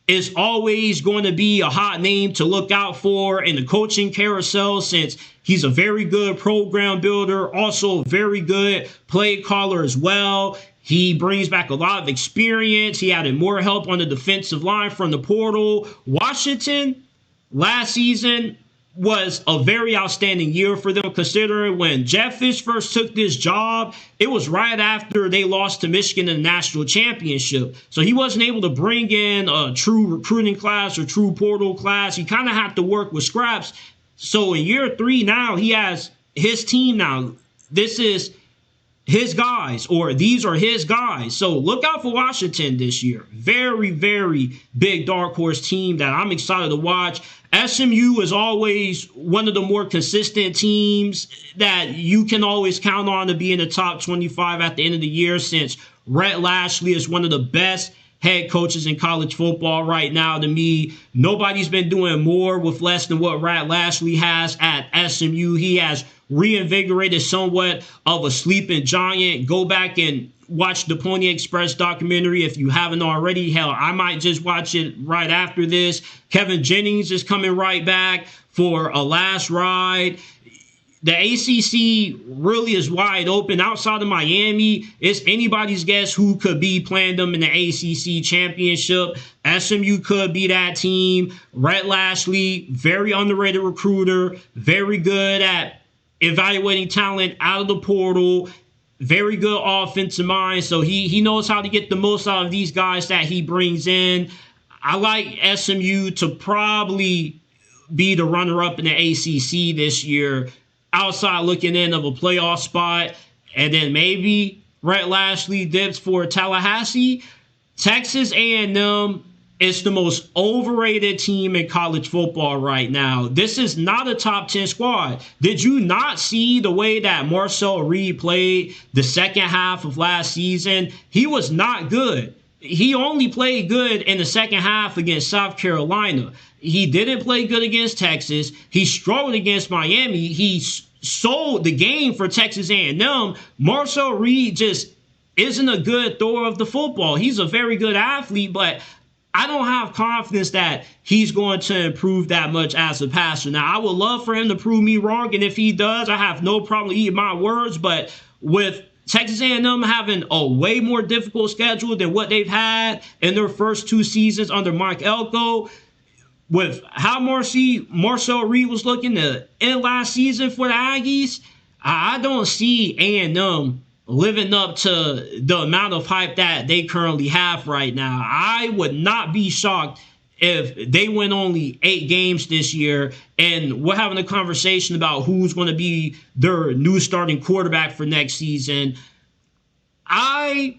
is always going to be a hot name to look out for in the coaching carousel, since he's a very good program builder, also a very good play caller as well. He brings back a lot of experience. He added more help on the defensive line from the portal. Washington last season was a very outstanding year for them, considering when Jeff Fish first took this job, it was right after they lost to Michigan in the national championship. So he wasn't able to bring in a true recruiting class or true portal class. He kind of had to work with scraps. So in year 3 now, he has his team now. This is his guys, or these are his guys. So look out for Washington this year. Very, very big dark horse team that I'm excited to watch. SMU is always one of the more consistent teams that you can always count on to be in the top 25 at the end of the year, since Rhett Lashley is one of the best head coaches in college football right now. To me, nobody's been doing more with less than what Rhett Lashley has at SMU. He has reinvigorated somewhat of a sleeping giant. Go back and watch the Pony Express documentary if you haven't already. Hell, I might just watch it right after this. Kevin Jennings is coming right back for a last ride. The ACC really is wide open. Outside of Miami, it's anybody's guess who could be playing them in the ACC championship. SMU could be that team. Rhett Lashley, very underrated recruiter, very good at evaluating talent out of the portal, very good offensive mind. So he knows how to get the most out of these guys that he brings in. I like SMU to probably be the runner-up in the ACC this year. outside looking in of a playoff spot, and then maybe Rhett Lashlee dips for Tallahassee. Texas A&M is the most overrated team in college football right now. This is not a top 10 squad. Did you not see the way that Marcel Reed played the second half of last season? He was not good. He only played good in the second half against South Carolina. He didn't play good against Texas. He struggled against Miami. He sold the game for Texas A&M. Marcel Reed just isn't a good thrower of the football. He's a very good athlete, but I don't have confidence that he's going to improve that much as a passer. Now, I would love for him to prove me wrong, and if he does, I have no problem eating my words, but with Texas A&M having a way more difficult schedule than what they've had in their first 2 seasons under Mike Elko, with how Marcel Reed was looking to end last season for the Aggies, I don't see A&M living up to the amount of hype that they currently have right now. I would not be shocked if they win only 8 games this year, and we're having a conversation about who's going to be their new starting quarterback for next season. I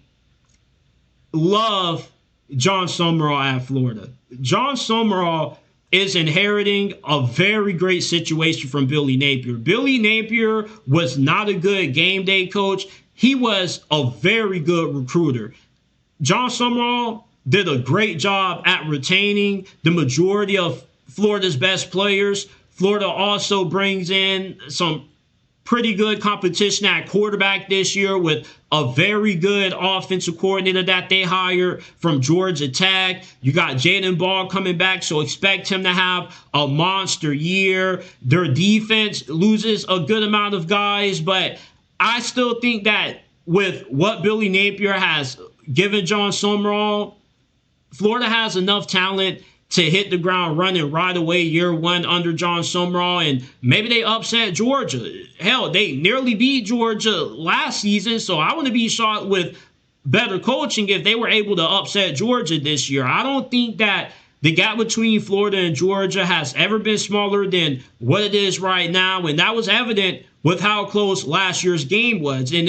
love John Summerall at Florida. John Summerall is inheriting a very great situation from Billy Napier. Billy Napier was not a good game day coach. He was a very good recruiter. John Summerall did a great job at retaining the majority of Florida's best players. Florida also brings in some pretty good competition at quarterback this year with a very good offensive coordinator that they hired from Georgia Tech. You got Jaden Ball coming back, so expect him to have a monster year. Their defense loses a good amount of guys, but I still think that with what Billy Napier has given John Summerall, Florida has enough talent to hit the ground running right away year one under John Summerall, and maybe they upset Georgia. Hell, they nearly beat Georgia last season, so I wouldn't be shocked with better coaching if they were able to upset Georgia this year. I don't think that the gap between Florida and Georgia has ever been smaller than what it is right now, and that was evident with how close last year's game was. And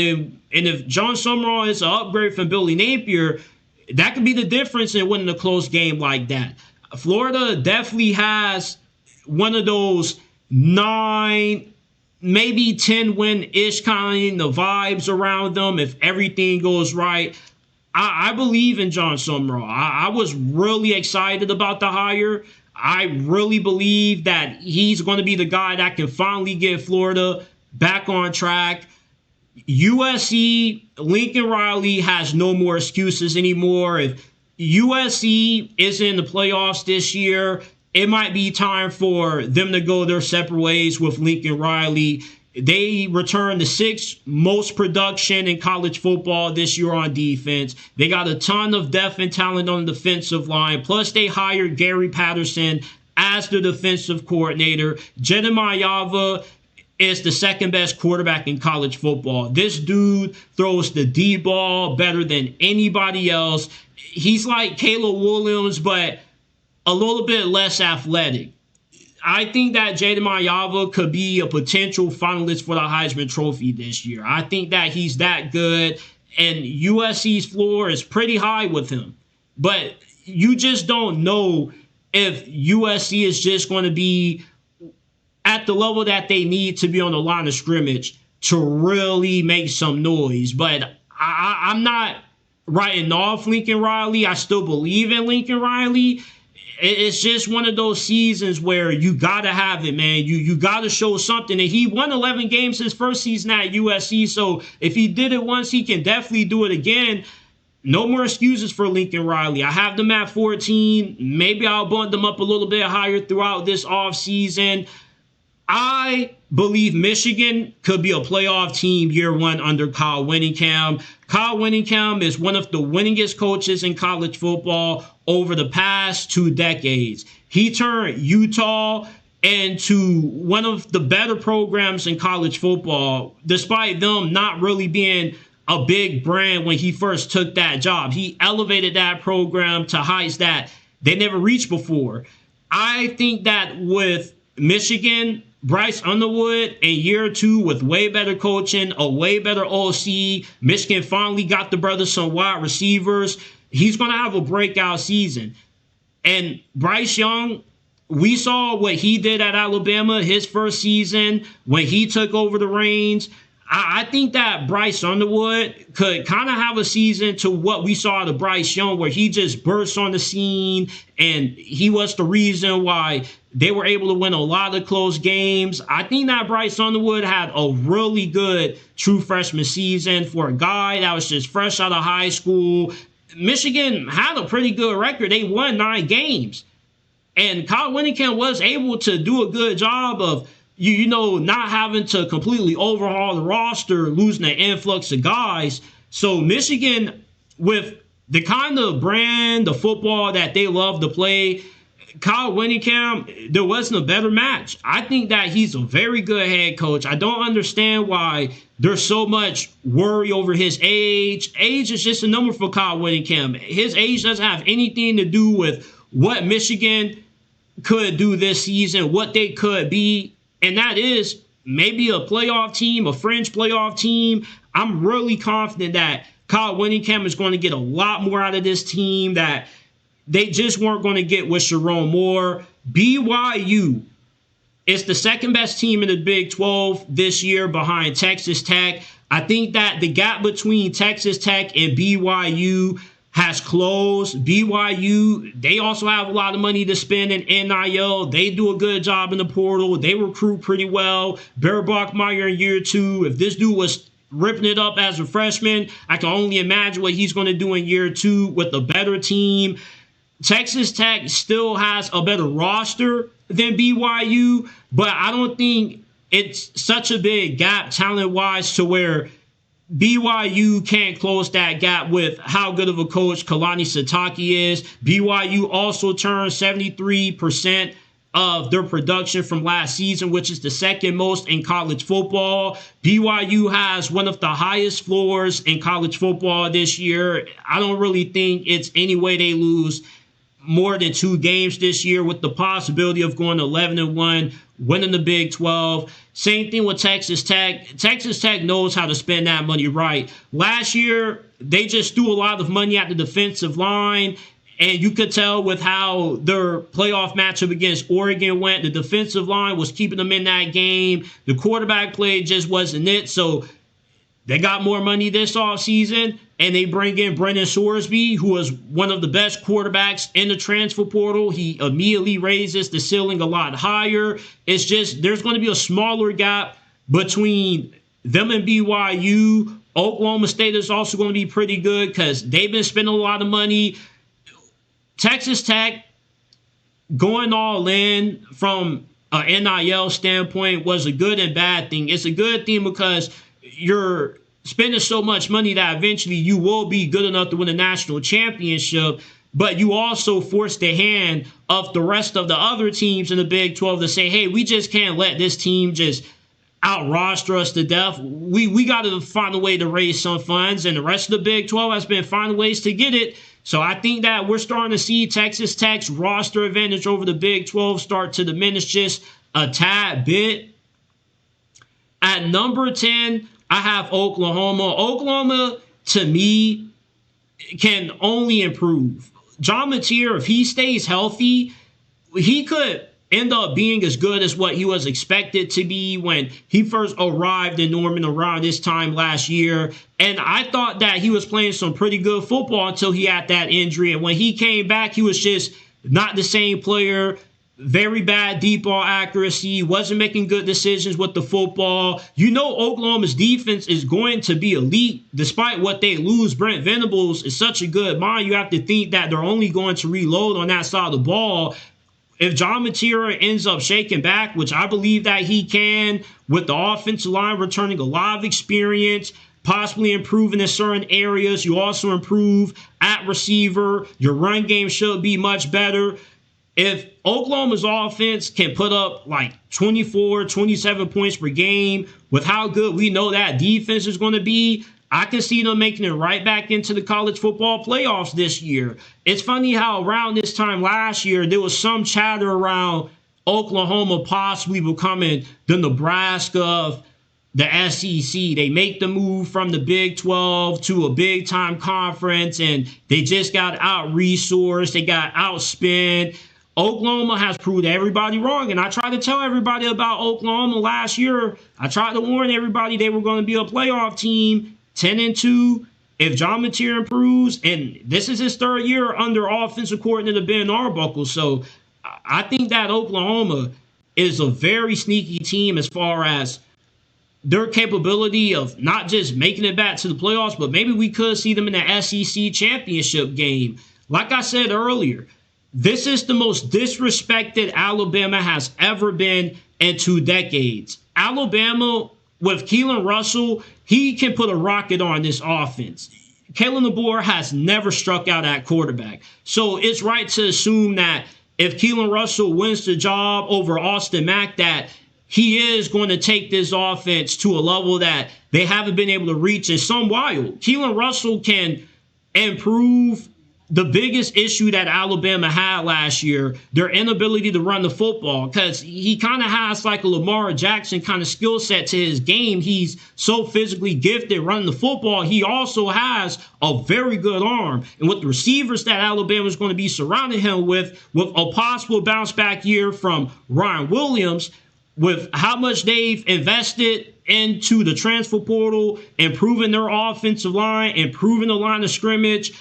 if John Summerall is an upgrade from Billy Napier, that could be the difference in winning a close game like that. Florida definitely has one of those 9, maybe 10 win-ish kind of vibes around them if everything goes right. I believe in John Summerall. I was really excited about the hire. I really believe that he's going to be the guy that can finally get Florida back on track. USC, Lincoln Riley has no more excuses anymore. If USC is in the playoffs this year, it might be time for them to go their separate ways with Lincoln Riley. They returned the 6th most production in college football this year on defense. They got a ton of depth and talent on the defensive line. Plus, they hired Gary Patterson as the defensive coordinator. Jedemiah Yava is the second best quarterback in college football. This dude throws the deep ball better than anybody else. He's like Caleb Williams, but a little bit less athletic. I think that Jedemiah Yava could be a potential finalist for the Heisman Trophy this year. I think that he's that good, and USC's floor is pretty high with him. But you just don't know if USC is just going to be at the level that they need to be on the line of scrimmage to really make some noise. But I'm not writing off Lincoln Riley. I still believe in Lincoln Riley. It's just one of those seasons where you got to have it, man. You got to show something. And he won 11 games his first season at USC. So if he did it once, he can definitely do it again. No more excuses for Lincoln Riley. I have them at 14. Maybe I'll bump them up a little bit higher throughout this offseason. I believe Michigan could be a playoff team year one under Kyle Whittingham. Kyle Whittingham is one of the winningest coaches in college football over the past 2 decades. He turned Utah into one of the better programs in college football, despite them not really being a big brand when he first took that job. He elevated that program to heights that they never reached before. I think that with Michigan, Bryce Underwood in year 2 with way better coaching, a way better OC. Michigan finally got the brothers some wide receivers. He's going to have a breakout season. And Bryce Young, we saw what he did at Alabama his first season when he took over the reins. I think that Bryce Underwood could kind of have a season to what we saw out of Bryce Young, where he just burst on the scene, and he was the reason why they were able to win a lot of close games. I think that Bryce Underwood had a really good true freshman season for a guy that was just fresh out of high school. Michigan had a pretty good record. They won 9 games. And Kyle Whittingham was able to do a good job of not having to completely overhaul the roster, losing the influx of guys. So Michigan, with the kind of brand of football that they love to play, Kyle Whittingham, there wasn't a better match. I think that he's a very good head coach. I don't understand why there's so much worry over his age. Age is just a number for Kyle Whittingham. His age doesn't have anything to do with what Michigan could do this season, what they could be. And that is maybe a playoff team, a fringe playoff team. I'm really confident that Kyle Whittingham is going to get a lot more out of this team that they just weren't going to get with Sharon Moore. BYU is the second best team in the Big 12 this year behind Texas Tech. I think that the gap between Texas Tech and BYU has closed. BYU, they also have a lot of money to spend in NIL. They do a good job in the portal. They recruit pretty well. Bear Bachmeier in year 2. If this dude was ripping it up as a freshman, I can only imagine what he's going to do in year 2 with a better team. Texas Tech still has a better roster than BYU, but I don't think it's such a big gap talent-wise to where BYU can't close that gap with how good of a coach Kalani Sitake is. BYU also turned 73% of their production from last season, which is the second most in college football. BYU has one of the highest floors in college football this year. I don't really think it's any way they lose more than 2 games this year, with the possibility of going 11-1, winning the Big 12. Same thing with Texas Tech. Texas Tech knows how to spend that money right. Last year, they just threw a lot of money at the defensive line, and you could tell with how their playoff matchup against Oregon went. The defensive line was keeping them in that game. The quarterback play just wasn't it. So they got more money this offseason, and they bring in Brendan Sorsby, who is one of the best quarterbacks in the transfer portal. He immediately raises the ceiling a lot higher. It's just there's going to be a smaller gap between them and BYU. Oklahoma State is also going to be pretty good because they've been spending a lot of money. Texas Tech going all in from an NIL standpoint was a good and bad thing. It's a good thing because you're spending so much money that eventually you will be good enough to win a national championship, but you also force the hand of the rest of the other teams in the Big 12 to say, hey, we just can't let this team just out-roster us to death. We got to find a way to raise some funds, and the rest of the Big 12 has been finding ways to get it. So I think that we're starting to see Texas Tech's roster advantage over the Big 12 start to diminish just a tad bit. At number 10, I have Oklahoma. Oklahoma, to me, can only improve. John Mateer, if he stays healthy, he could end up being as good as what he was expected to be when he first arrived in Norman around this time last year. And I thought that he was playing some pretty good football until he had that injury. And when he came back, he was just not the same player. Very bad deep ball accuracy, wasn't making good decisions with the football. You know Oklahoma's defense is going to be elite despite what they lose. Brent Venables is such a good mind. You have to think that they're only going to reload on that side of the ball. If John Mateer ends up shaking back, which I believe that he can, with the offensive line returning a lot of experience, possibly improving in certain areas, you also improve at receiver. Your run game should be much better. If Oklahoma's offense can put up like 24, 27 points per game with how good we know that defense is going to be, I can see them making it right back into the college football playoffs this year. It's funny how around this time last year, there was some chatter around Oklahoma possibly becoming the Nebraska of the SEC. They make the move from the Big 12 to a big-time conference, and they just got out-resourced. They got outspent. Oklahoma has proved everybody wrong, and I tried to tell everybody about Oklahoma last year. I tried to warn everybody they were going to be a playoff team, 10-2. If John Mateer improves, and this is his third year under offensive coordinator Ben Arbuckle, so I think that Oklahoma is a very sneaky team as far as their capability of not just making it back to the playoffs, but maybe we could see them in the SEC championship game. Like I said earlier, this is the most disrespected Alabama has ever been in 2 decades. Alabama, with Kalen Russell, he can put a rocket on this offense. Kalen DeBoer has never struck out at quarterback. So it's right to assume that if Kalen Russell wins the job over Austin Mack, that he is going to take this offense to a level that they haven't been able to reach in some while. Kalen Russell can improve the biggest issue that Alabama had last year, their inability to run the football, because he kind of has like a Lamar Jackson kind of skill set to his game. He's so physically gifted running the football. He also has a very good arm. And with the receivers that Alabama is going to be surrounding him with a possible bounce back year from Ryan Williams, with how much they've invested into the transfer portal, improving their offensive line, improving the line of scrimmage,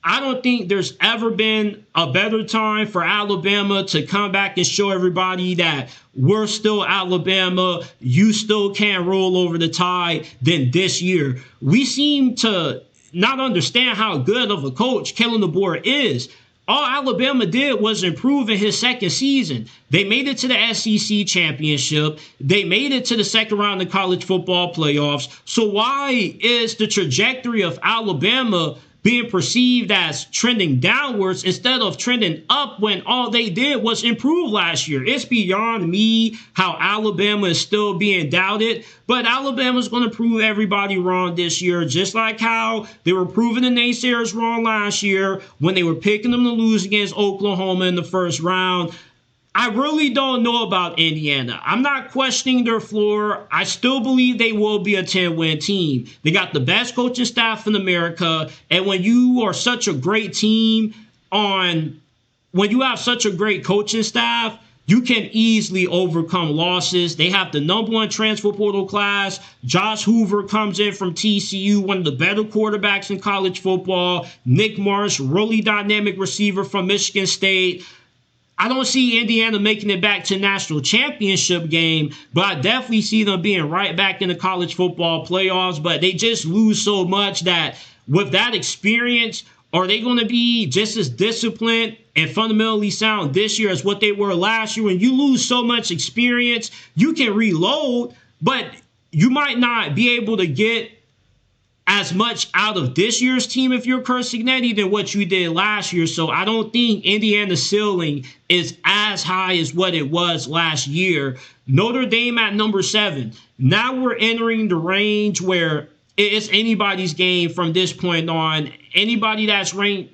I don't think there's ever been a better time for Alabama to come back and show everybody that we're still Alabama, you still can't roll over the tide than this year. We seem to not understand how good of a coach Kalen DeBoer is. All Alabama did was improve in his second season. They made it to the SEC championship. They made it to the second round of college football playoffs. So why is the trajectory of Alabama being perceived as trending downwards instead of trending up when all they did was improve last year? It's beyond me how Alabama is still being doubted, but Alabama's going to prove everybody wrong this year, just like how they were proving the naysayers wrong last year when they were picking them to lose against Oklahoma in the first round. I really don't know about Indiana. I'm not questioning their floor. I still believe they will be a 10-win team. They got the best coaching staff in America. And when you are such a great team when you have such a great coaching staff, you can easily overcome losses. They have the #1 transfer portal class. Josh Hoover comes in from TCU, one of the better quarterbacks in college football. Nick Marsh, really dynamic receiver from Michigan State. I don't see Indiana making it back to national championship game, but I definitely see them being right back in the college football playoffs. But they just lose so much that with that experience, are they going to be just as disciplined and fundamentally sound this year as what they were last year? When you lose so much experience, you can reload, but you might not be able to get as much out of this year's team if you're Curt Cignetti than what you did last year. So I don't think Indiana's ceiling is as high as what it was last year. Notre Dame at #7. Now we're entering the range where it's anybody's game from this point on. Anybody that's ranked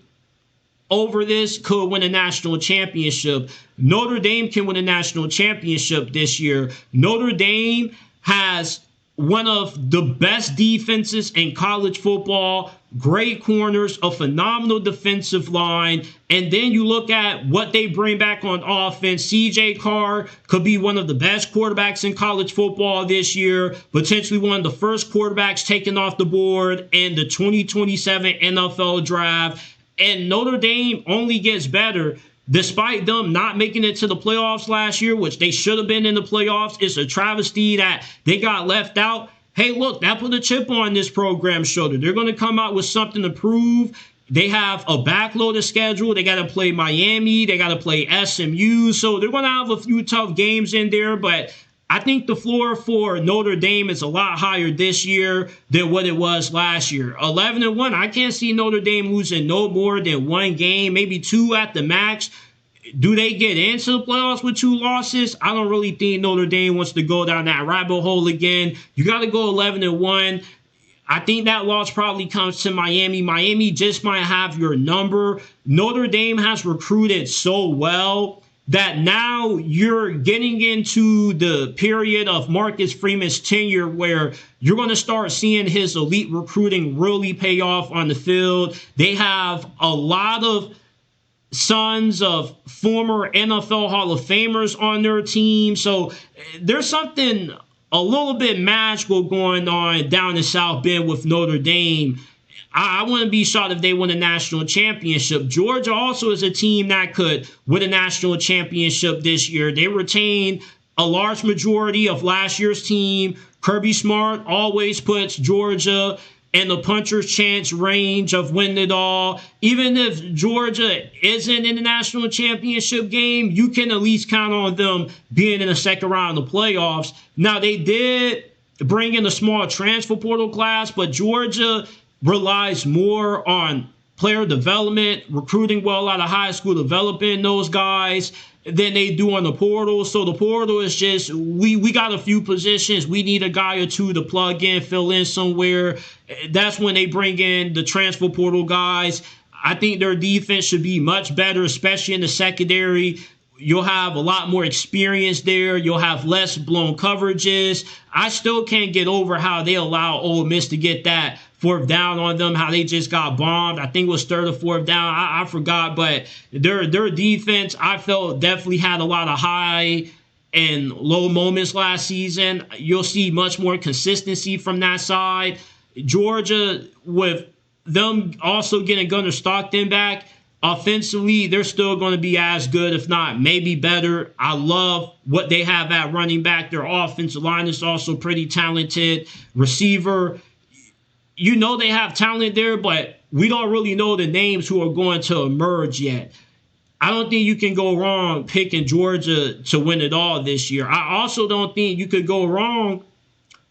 over this could win a national championship. Notre Dame can win a national championship this year. Notre Dame has one of the best defenses in college football, great corners, a phenomenal defensive line. And then you look at what they bring back on offense. CJ Carr could be one of the best quarterbacks in college football this year, potentially one of the first quarterbacks taken off the board in the 2027 NFL draft. And Notre Dame only gets better. Despite them not making it to the playoffs last year, which they should have been in the playoffs, it's a travesty that they got left out. Hey, look, that put a chip on this program's shoulder. They're going to come out with something to prove. They have a backloaded schedule. They got to play Miami. They got to play SMU. So they're going to have a few tough games in there, but I think the floor for Notre Dame is a lot higher this year than what it was last year. 11-1, I can't see Notre Dame losing no more than one game, maybe two at the max. Do they get into the playoffs with 2 losses? I don't really think Notre Dame wants to go down that rabbit hole again. You got to go 11-1. I think that loss probably comes to Miami. Miami just might have your number. Notre Dame has recruited so well that now you're getting into the period of Marcus Freeman's tenure where you're going to start seeing his elite recruiting really pay off on the field. They have a lot of sons of former NFL Hall of Famers on their team. So there's something a little bit magical going on down in South Bend with Notre Dame. I wouldn't be shocked if they win a national championship. Georgia also is a team that could win a national championship this year. They retained a large majority of last year's team. Kirby Smart always puts Georgia in the puncher's chance range of winning it all. Even if Georgia isn't in the national championship game, you can at least count on them being in the second round of the playoffs. Now, they did bring in a small transfer portal class, but Georgia relies more on player development, recruiting well out of high school, developing those guys than they do on the portal. So the portal is just, we got a few positions. We need a guy or two to plug in, fill in somewhere. That's when they bring in the transfer portal guys. I think their defense should be much better, especially in the secondary. You'll have a lot more experience there. You'll have less blown coverages. I still can't get over how they allow Ole Miss to get that fourth down on them, how they just got bombed. I think it was third or fourth down. I forgot, but their defense, I felt, definitely had a lot of high and low moments last season. You'll see much more consistency from that side. Georgia, with them also getting Gunnar Stockton back, offensively, they're still going to be as good, if not maybe better. I love what they have at running back. Their offensive line is also pretty talented. Receiver, you know they have talent there, but we don't really know the names who are going to emerge yet. I don't think you can go wrong picking Georgia to win it all this year. I also don't think you could go wrong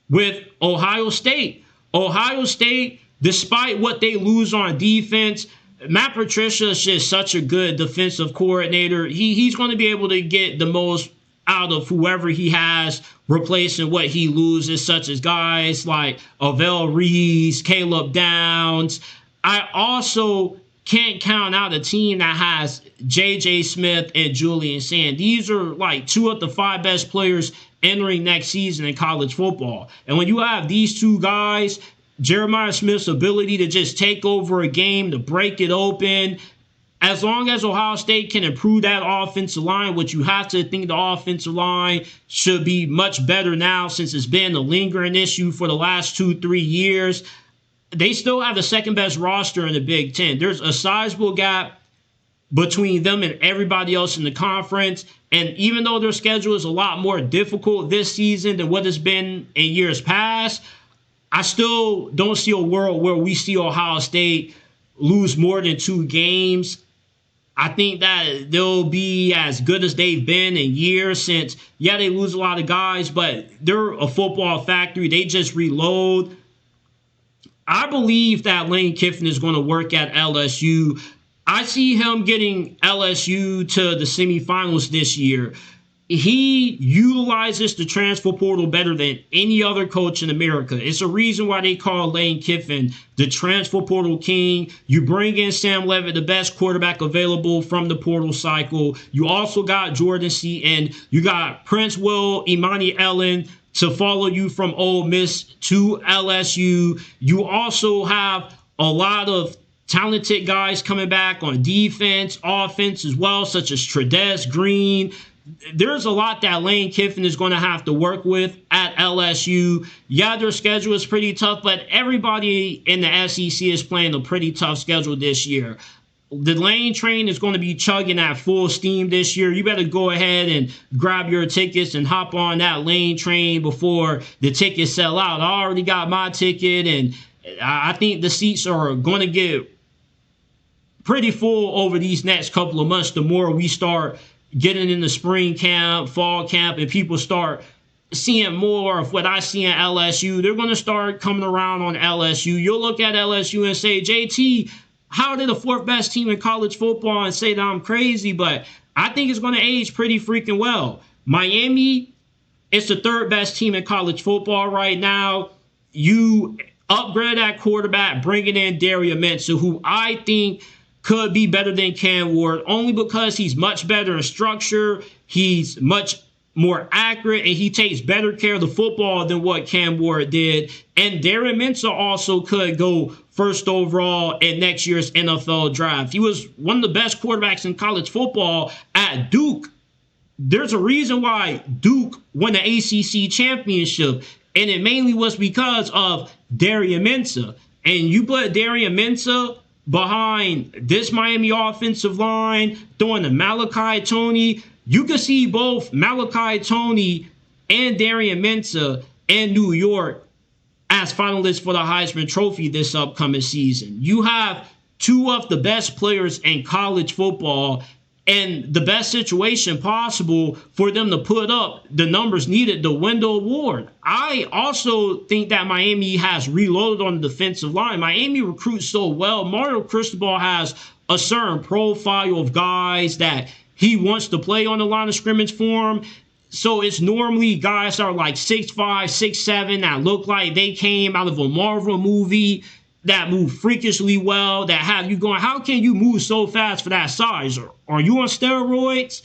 with Ohio State. Ohio State, despite what they lose on defense, Matt Patricia is just such a good defensive coordinator. He's going to be able to get the most out of whoever he has, replacing what he loses, such as guys like Avell Reese, Caleb Downs. I also can't count out a team that has J.J. Smith and Julian Sand. These are like two of the five best players entering next season in college football. And when you have these two guys, Jeremiah Smith's ability to just take over a game, to break it open, as long as Ohio State can improve that offensive line, which you have to think the offensive line should be much better now since it's been a lingering issue for the last 2-3 years, they still have the second best roster in the Big Ten. There's a sizable gap between them and everybody else in the conference. And even though their schedule is a lot more difficult this season than what it's been in years past, I still don't see a world where we see Ohio State lose more than 2 games. I think that they'll be as good as they've been in years since, yeah, they lose a lot of guys, but they're a football factory. They just reload. I believe that Lane Kiffin is going to work at LSU. I see him getting LSU to the semifinals this year. He utilizes the transfer portal better than any other coach in America. It's a reason why they call Lane Kiffin the transfer portal king. You bring in Sam Levitt, the best quarterback available from the portal cycle. You also got Jordan Seaton. You got Prince Will, Imani Ellen to follow you from Ole Miss to LSU. You also have a lot of talented guys coming back on defense, offense as well, such as Trudez Green. There's a lot that Lane Kiffin is going to have to work with at LSU. Yeah, their schedule is pretty tough, but everybody in the SEC is playing a pretty tough schedule this year. The Lane train is going to be chugging at full steam this year. You better go ahead and grab your tickets and hop on that Lane train before the tickets sell out. I already got my ticket, and I think the seats are going to get pretty full over these next couple of months. The more we start getting in the spring camp, fall camp, and people start seeing more of what I see in LSU, they're going to start coming around on LSU. You'll look at LSU and say, JT, how are they the 4th best team in college football, and say that I'm crazy, but I think it's going to age pretty freaking well. Miami is the 3rd best team in college football right now. You upgrade that quarterback, bringing in Darius Minshew, who I think could be better than Cam Ward, only because he's much better in structure. He's much more accurate, and he takes better care of the football than what Cam Ward did. And Deion Mensah also could go first overall in next year's NFL draft. He was one of the best quarterbacks in college football at Duke. There's a reason why Duke won the ACC championship, and it mainly was because of Deion Mensah. And you put Deion Mensah behind this Miami offensive line, throwing to Malachi Toney, you can see both Malachi Toney and Deion Mensah in New York as finalists for the Heisman Trophy this upcoming season. You have two of the best players in college football and the best situation possible for them to put up the numbers needed to win the award. I also think that Miami has reloaded on the defensive line. Miami recruits so well. Mario Cristobal has a certain profile of guys that he wants to play on the line of scrimmage for him. So it's normally guys that are like 6'5", 6'7", that look like they came out of a Marvel movie, that move freakishly well, that have you going, how can you move so fast for that size? Are you on steroids?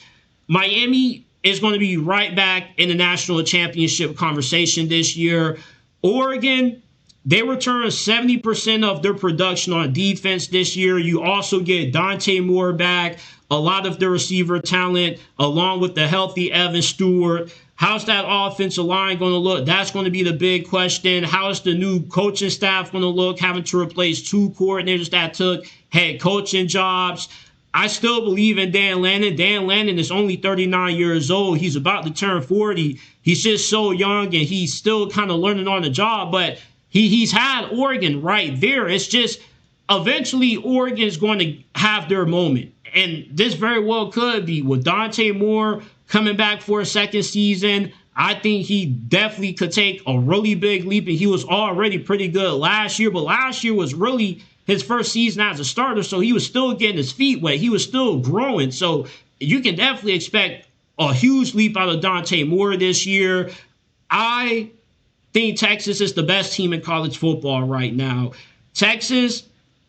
Miami is going to be right back in the national championship conversation this year. Oregon, they return 70% of their production on defense this year. You also get Dante Moore back, a lot of the receiver talent, along with the healthy Evan Stewart. How's that offensive line going to look? That's going to be the big question. How is the new coaching staff going to look, having to replace two coordinators that took head coaching jobs? I still believe in Dan Lannon. Dan Lannon is only 39 years old. He's about to turn 40. He's just so young, and he's still kind of learning on the job, but he's had Oregon right there. It's just eventually Oregon is going to have their moment. And this very well could be with Dante Moore coming back for a second season. I think he definitely could take a really big leap, and he was already pretty good last year, but last year was really his first season as a starter, so he was still getting his feet wet. He was still growing, so you can definitely expect a huge leap out of Dante Moore this year. I think Texas is the best team in college football right now. Texas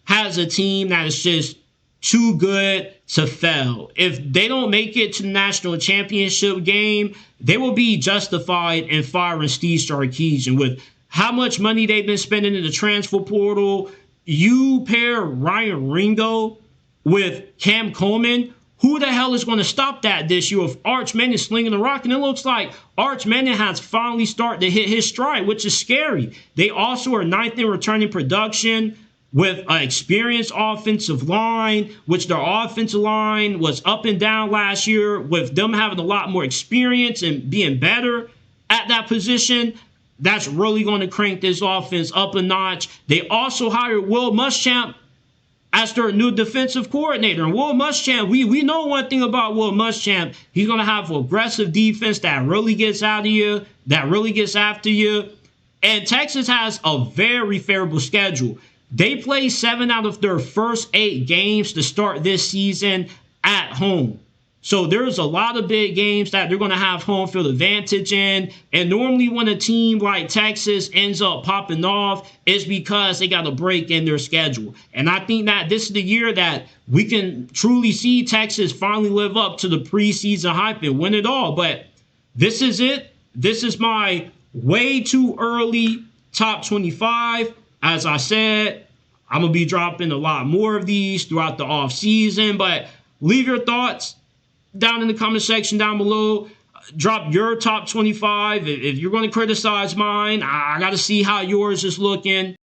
has a team that is just too good to fail. If they don't make it to the national championship game, they will be justified in firing Steve Sarkisian. With how much money they've been spending in the transfer portal, you pair Ryan Ringo with Cam Coleman, who the hell is going to stop that this year with Arch Manning slinging the rock? And it looks like Arch Manning has finally started to hit his stride, which is scary. They also are ninth in returning production with an experienced offensive line, which their offensive line was up and down last year, with them having a lot more experience and being better at that position. That's really going to crank this offense up a notch. They also hired Will Muschamp as their new defensive coordinator. And Will Muschamp, we know one thing about Will Muschamp. He's going to have an aggressive defense that really gets out of you, that really gets after you. And Texas has a very favorable schedule. They play 7 out of their first 8 games to start this season at home. So there's a lot of big games that they're going to have home field advantage in. And normally when a team like Texas ends up popping off, it's because they got a break in their schedule. And I think that this is the year that we can truly see Texas finally live up to the preseason hype and win it all. But this is it. This is my way too early top 25. As I said, I'm going to be dropping a lot more of these throughout the off season, but leave your thoughts down in the comment section down below. Drop your top 25. If you're going to criticize mine, I got to see how yours is looking.